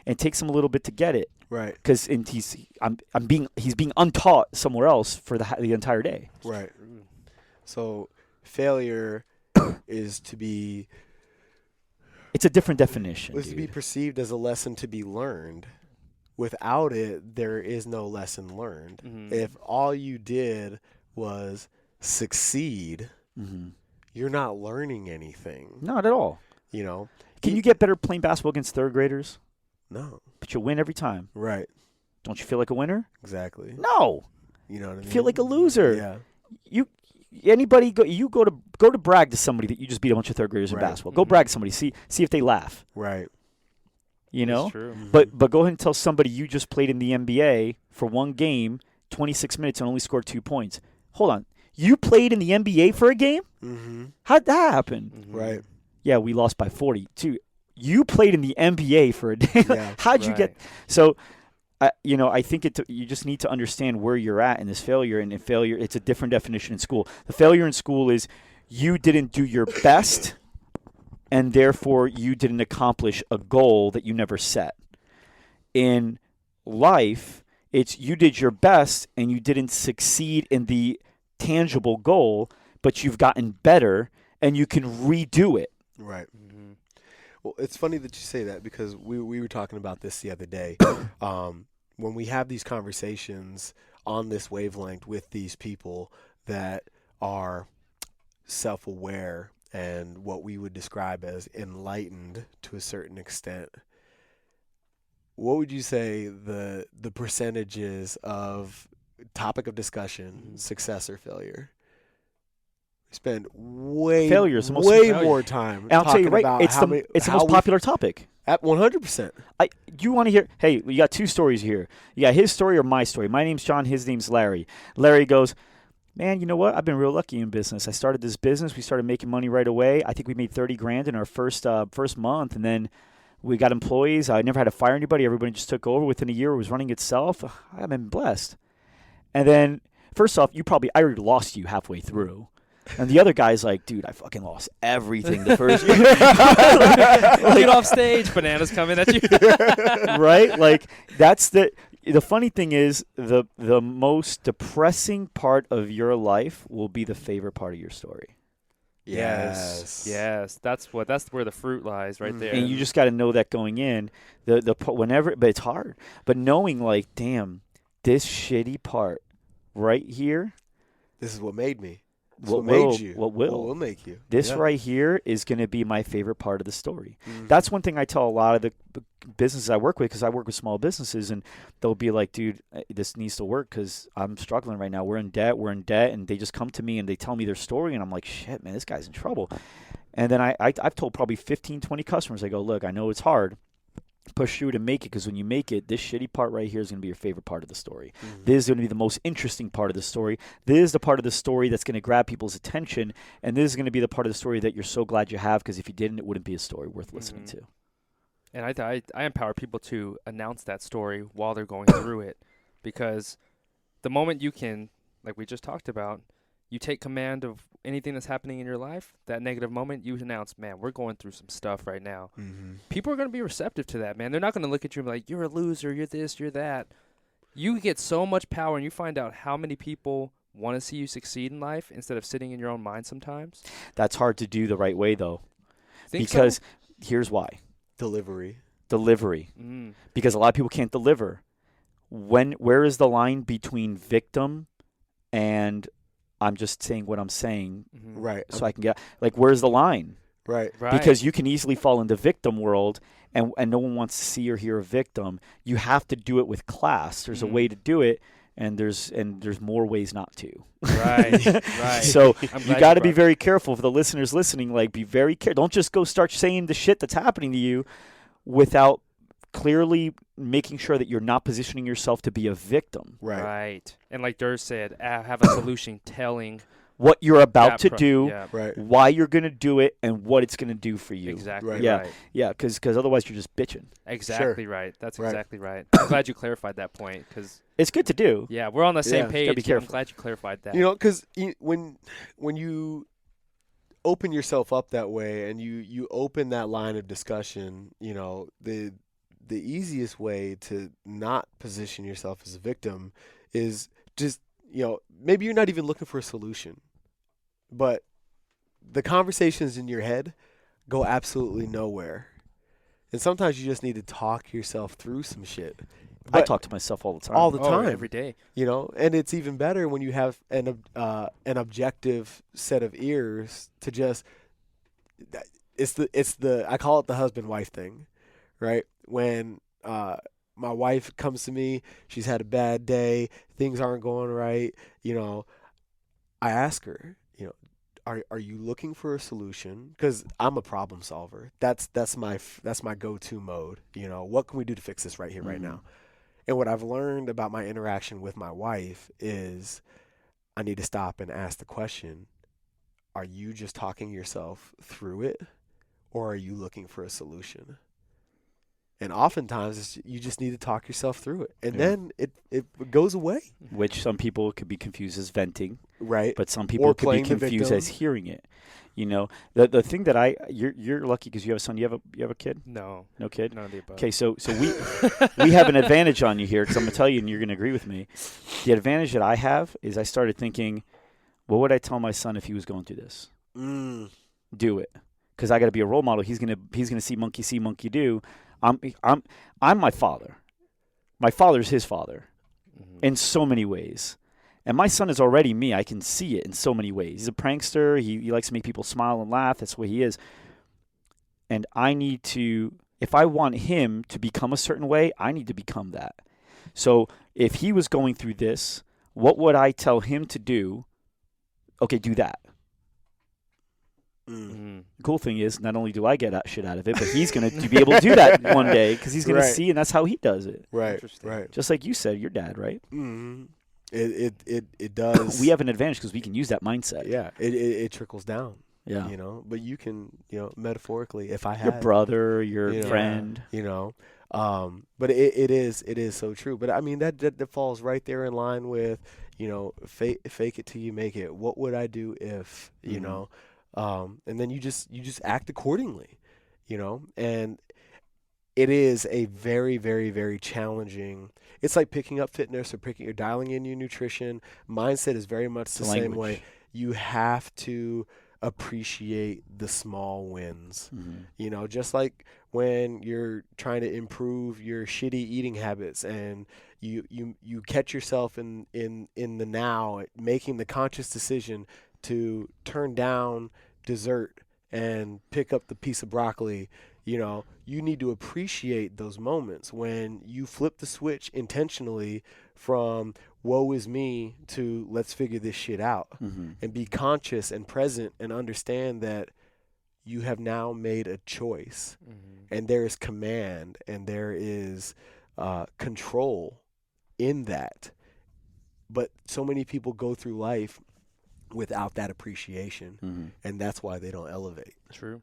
and it takes him a little bit to get it. Right. Because he's being untaught somewhere else for the entire day. Right. So failure is to be. It's a different definition. Was to be perceived as a lesson to be learned. Without it, there is no lesson learned. Mm-hmm. If all you did was succeed, you're not learning anything. Not at all. Can you get better playing basketball against third graders? No. But you win every time. Right. Don't you feel like a winner? Exactly. No. You know what I mean? You feel like a loser. Yeah. Go to brag to somebody that you just beat a bunch of third graders in basketball. Go brag to somebody. See if they laugh. Right. That's true. But go ahead and tell somebody you just played in the NBA for one game, 26 minutes, and only scored 2 points. Hold on. You played in the NBA for a game? Mm-hmm. How'd that happen? Mm-hmm. Right. Yeah, we lost by 42. You played in the NBA for a day. Yeah, How'd you get? So, I think you just need to understand where you're at in this failure. And in failure, it's a different definition in school. The failure in school is you didn't do your best, and therefore you didn't accomplish a goal that you never set. In life, it's you did your best and you didn't succeed in the tangible goal, but you've gotten better and you can redo it. Right. Mm-hmm. Well, it's funny that you say that, because we were talking about this the other day. When we have these conversations, on this wavelength with these people that are self-aware and what we would describe as enlightened to a certain extent, what would you say the percentages of topic of discussion, success or failure? We spend way more time. And I'll tell you talking right, about it's the most popular topic. At 100%. You want to hear? Hey, you got two stories here. You got his story or my story. My name's John. His name's Larry. Larry goes, man, you know what? I've been real lucky in business. I started this business. We started making money right away. I think we made $30,000 in our first month, and then we got employees. I never had to fire anybody. Everybody just took over. Within a year, it was running itself. I've been blessed. And then, first off, I already lost you halfway through. And the other guy's like, dude, I fucking lost everything the first year. Get off stage, bananas coming at you. Right? Like, that's the funny thing is the most depressing part of your life will be the favorite part of your story. Yes. That's where the fruit lies right there. And you just got to know that going in. But it's hard. But knowing like, damn, this shitty part right here. This is what made me. What will make you. This right here is going to be my favorite part of the story. Mm-hmm. That's one thing I tell a lot of the businesses I work with, because I work with small businesses, and they'll be like, dude, this needs to work because I'm struggling right now. We're in debt, and they just come to me and they tell me their story, and I'm like, shit, man, this guy's in trouble. And then I've told probably 15, 20 customers, I go, look, I know it's hard. Push through to make it, because when you make it, this shitty part right here is going to be your favorite part of the story. Mm-hmm. This is going to be the most interesting part of the story. This is the part of the story that's going to grab people's attention, and this is going to be the part of the story that you're so glad you have, because if you didn't, it wouldn't be a story worth listening to. And I empower people to announce that story while they're going through it, because the moment you can, like we just talked about, you take command of anything that's happening in your life, that negative moment, you announce, man, we're going through some stuff right now. Mm-hmm. People are going to be receptive to that, man. They're not going to look at you and be like, you're a loser, you're this, you're that. You get so much power, and you find out how many people want to see you succeed in life instead of sitting in your own mind sometimes. That's hard to do the right way, though. Because here's why. Delivery. Because a lot of people can't deliver. Where is the line between victim and I'm just saying what I'm saying, right? So I can get where's the line, right? Because you can easily fall into victim world, and no one wants to see or hear a victim. You have to do it with class. There's a way to do it, and there's more ways not to. Right. So you got to be very careful. For the listeners listening, be very careful. Don't just go start saying the shit that's happening to you without clearly making sure that you're not positioning yourself to be a victim. Right. And like Durr said, have a solution telling what you're about to do, right. why you're going to do it, and what it's going to do for you. Exactly right. Yeah, because otherwise you're just bitching. Exactly right. That's exactly right. I'm glad you clarified that point, because it's good to do. Yeah, we're on the same page. Be careful. I'm glad you clarified that. Because when you open yourself up that way and you open that line of discussion, the easiest way to not position yourself as a victim is just, maybe you're not even looking for a solution, but the conversations in your head go absolutely nowhere. And sometimes you just need to talk yourself through some shit. I talk to myself all the time. All the time. Every day. And it's even better when you have an objective set of ears to just, I call it the husband-wife thing, right? When my wife comes to me, she's had a bad day, things aren't going right, I ask her, are you looking for a solution? Because I'm a problem solver. That's my go-to mode. What can we do to fix this right here, right now? And what I've learned about my interaction with my wife is I need to stop and ask the question, are you just talking yourself through it, or are you looking for a solution? And oftentimes, you just need to talk yourself through it. And then it goes away. Which some people could be confused as venting. Right. But some people could be confused as hearing it. The thing that you're lucky because you have a son. You have a kid? No. No kid? None of the above. Okay, so we have an advantage on you here, because I'm going to tell you, and you're going to agree with me. The advantage that I have is I started thinking, what would I tell my son if he was going through this? Do it. Because I got to be a role model. He's going to see, monkey do. I'm my father. My father's his father. in so many ways. And my son is already me. I can see it in so many ways. He's a prankster. He likes to make people smile and laugh. That's what he is. And I need to, if I want him to become a certain way, I need to become that. So if he was going through this, what would I tell him to do? Okay, do that. The cool thing is, not only do I get that shit out of it, but he's going to be able to do that one day because he's going to see, and that's how he does it. Right. Just like you said, your dad, right? Mm-hmm. It does. We have an advantage because we can use that mindset. Yeah, it trickles down. Yeah. You know, but you can, metaphorically, if I had your brother, your friend, but it is so true. But I mean, that falls right there in line with, fake it till you make it. What would I do if, and then you just act accordingly, and it is a very, very, very challenging. It's like picking up fitness or dialing in your nutrition. Mindset is very much the same way. You have to appreciate the small wins. Just like when you're trying to improve your shitty eating habits and you catch yourself in the now, making the conscious decision to turn down dessert and pick up the piece of broccoli. You need to appreciate those moments when you flip the switch intentionally from woe is me to let's figure this shit out, and be conscious and present and understand that you have now made a choice, and there is command and there is control in that. But so many people go through life without that appreciation, and that's why they don't elevate. True.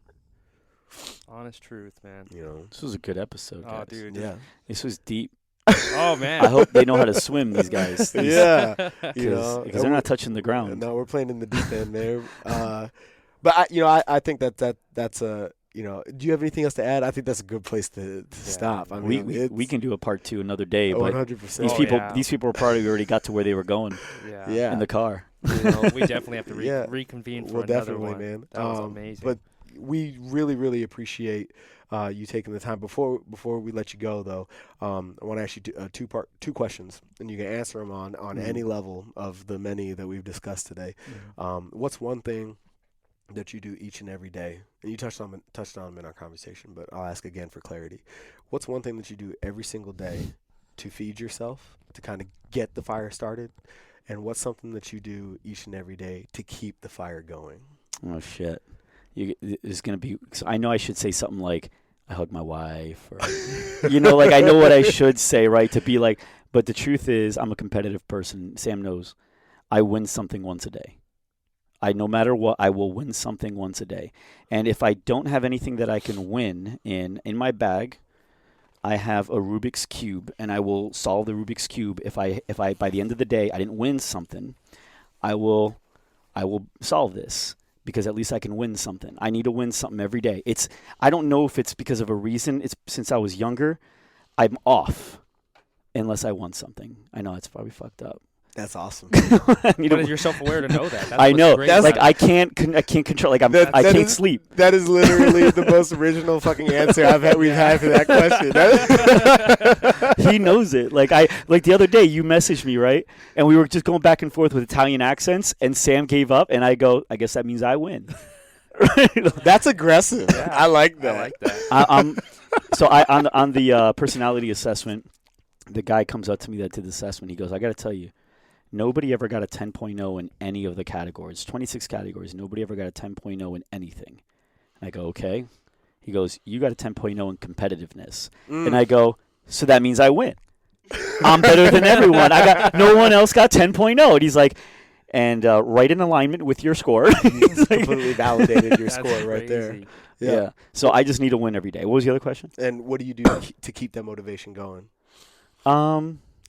Honest truth, man. This was a good episode, guys. Oh, dude. Yeah. This was deep. Oh, man. I hope they know how to swim, these guys. Yeah. Because they're not touching the ground. No, we're playing in the deep end there. But I think that's a, do you have anything else to add? I think that's a good place to stop. I mean, we can do a part 2 another day. But 100%. These people probably already got to where they were going. Yeah. In the car. We definitely have to reconvene for another definitely, one. Man. That was amazing. But we really, really appreciate you taking the time. Before we let you go, though, I want to ask you two questions, and you can answer them on any level of the many that we've discussed today. What's one thing that you do each and every day? And you touched on them in our conversation, but I'll ask again for clarity. What's one thing that you do every single day to feed yourself, to kind of get the fire started? And what's something that you do each and every day to keep the fire going? Oh, shit. There's going to be – I know I should say something like I hug my wife or like I know what I should say, right, to be like – but the truth is I'm a competitive person. Sam knows. I win something once a day. No matter what, I will win something once a day. And if I don't have anything that I can win in my bag, I have a Rubik's Cube, and I will solve the Rubik's Cube. If I by the end of the day I didn't win something, I will solve this. Because at least I can win something. I need to win something every day. I don't know if it's because of a reason. It's since I was younger, I'm off unless I won something. I know it's probably fucked up. That's awesome. But you're self-aware to know that. That's I know. That's like I can't control. Like I can't sleep. That is literally the most original fucking answer we've had for that question. He knows it. Like the other day, you messaged me, right? And we were just going back and forth with Italian accents, and Sam gave up, and I go, I guess that means I win. That's aggressive. Yeah, I like that. So on the personality assessment, the guy comes up to me that did the assessment. He goes, I got to tell you, nobody ever got a 10.0 in any of the categories. 26 categories. Nobody ever got a 10.0 in anything. And I go, okay. He goes, you got a 10.0 in competitiveness. And I go, so that means I win. I'm better than everyone. No one else got 10.0. And he's like, and right in alignment with your score. He's completely validated your score right there. Yeah. So I just need to win every day. What was the other question? And what do you do to keep that motivation going?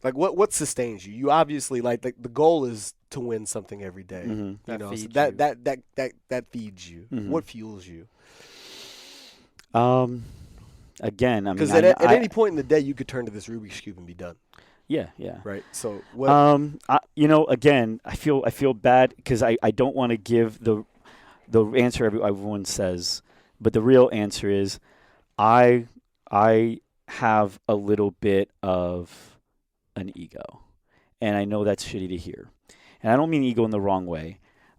Like what sustains you? You obviously like the goal is to win something every day. That feeds you. What fuels you? Again, I mean, because at any point in the day, you could turn to this Rubik's Cube and be done. Yeah. Right. So what? Again, I feel bad because I don't want to give the answer everyone says, but the real answer is, I have a little bit of an ego. and I know that's shitty to hear. And I don't mean ego in the wrong way.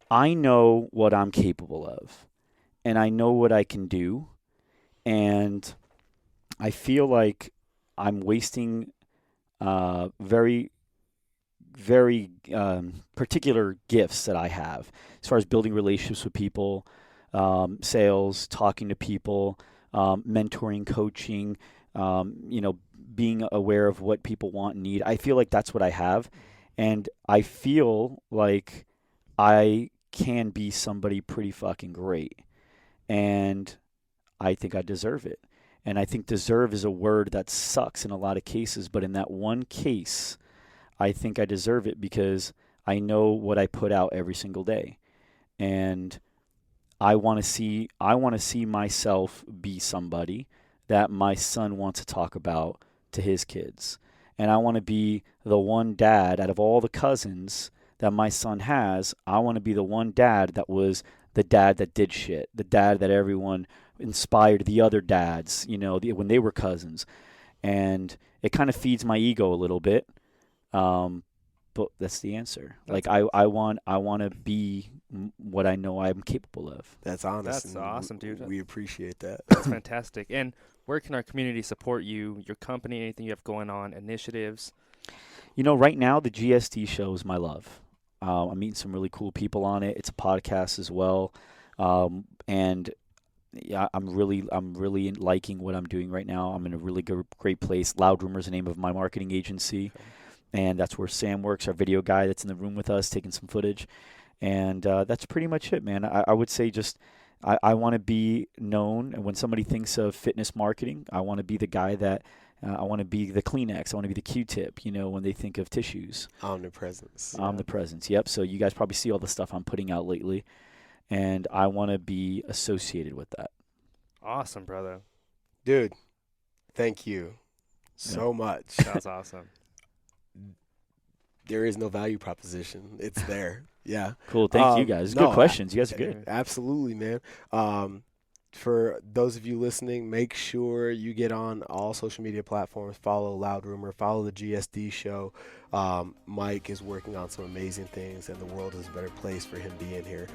I know what I'm capable of, and I know what I can do, and I feel like I'm wasting very, very particular gifts that I have as far as building relationships with people, sales, talking to people, mentoring, coaching, being aware of what people want and need. I feel like that's what I have, and I feel like I can be somebody pretty fucking great, and I think I deserve it. And I think deserve is a word that sucks in a lot of cases, but in that one case, I think I deserve it because I know what I put out every single day. And I want to see myself be somebody that my son wants to talk about to his kids. And I want to be the one dad out of all the cousins that my son has. I want to be the one dad that was the dad that did shit, the dad that everyone inspired the other dads, when they were cousins. And it kind of feeds my ego a little bit. But that's the answer. Like I want to be what I know I'm capable of. That's honest. That's awesome, dude. We appreciate that. That's fantastic. And where can our community support you, your company, anything you have going on, initiatives? Right now the GSD show is my love. I'm meeting some really cool people on it. It's a podcast as well. And yeah, I'm really liking what I'm doing right now. I'm in a really great place. Loud Rumor is the name of my marketing agency. Okay. And that's where Sam works, our video guy that's in the room with us, taking some footage. And that's pretty much it, man. I would say just I want to be known. And when somebody thinks of fitness marketing, I want to be the guy that I want to be the Kleenex. I want to be the Q-tip, when they think of tissues. Omnipresence. Yeah. Omnipresence, yep. So you guys probably see all the stuff I'm putting out lately. And I want to be associated with that. Awesome, brother. Dude, thank you so much. That was awesome. There is no value proposition. It's there. Yeah. Cool. Thank you guys. Good questions. You guys are good. Absolutely, man. For those of you listening, make sure you get on all social media platforms. Follow Loud Rumor. Follow the GSD show. Mike is working on some amazing things, and the world is a better place for him being here.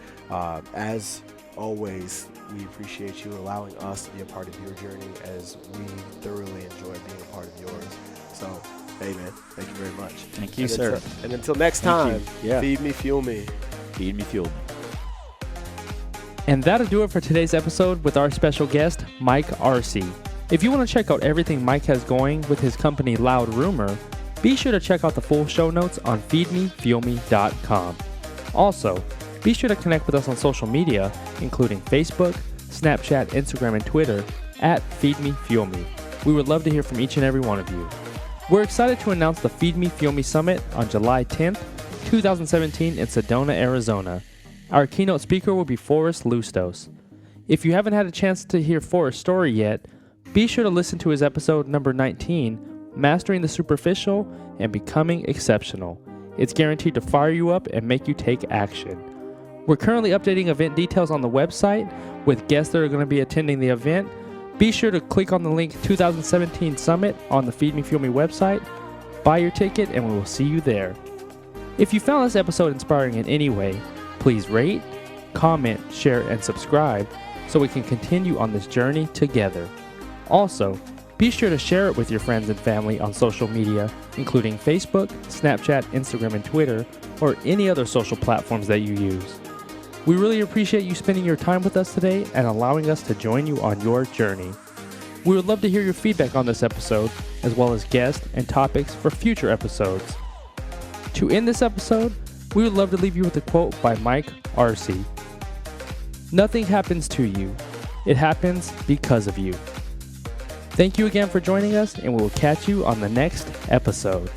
As always, we appreciate you allowing us to be a part of your journey as we thoroughly enjoy being a part of yours. So, hey, man, thank you very much. Thank you, sir. And until next time, feed me, fuel me. Feed me, fuel me. And that'll do it for today's episode with our special guest, Mike Arce. If you want to check out everything Mike has going with his company Loud Rumor, be sure to check out the full show notes on feedmefuelme.com. Also, be sure to connect with us on social media, including Facebook, Snapchat, Instagram, and Twitter @FeedMeFuelMe. We would love to hear from each and every one of you. We're excited to announce the Feed Me Fuel Me Summit on July 10th, 2017 in Sedona, Arizona. Our keynote speaker will be Forrest Lustos. If you haven't had a chance to hear Forrest's story yet, be sure to listen to his episode number 19, Mastering the Superficial and Becoming Exceptional. It's guaranteed to fire you up and make you take action. We're currently updating event details on the website with guests that are going to be attending the event. Be sure to click on the link 2017 Summit on the Feed Me Fuel Me website, buy your ticket, and we will see you there. If you found this episode inspiring in any way, please rate, comment, share, and subscribe so we can continue on this journey together. Also, be sure to share it with your friends and family on social media, including Facebook, Snapchat, Instagram, and Twitter, or any other social platforms that you use. We really appreciate you spending your time with us today and allowing us to join you on your journey. We would love to hear your feedback on this episode, as well as guests and topics for future episodes. To end this episode, we would love to leave you with a quote by Mike Arce. Nothing happens to you. It happens because of you. Thank you again for joining us, and we will catch you on the next episode.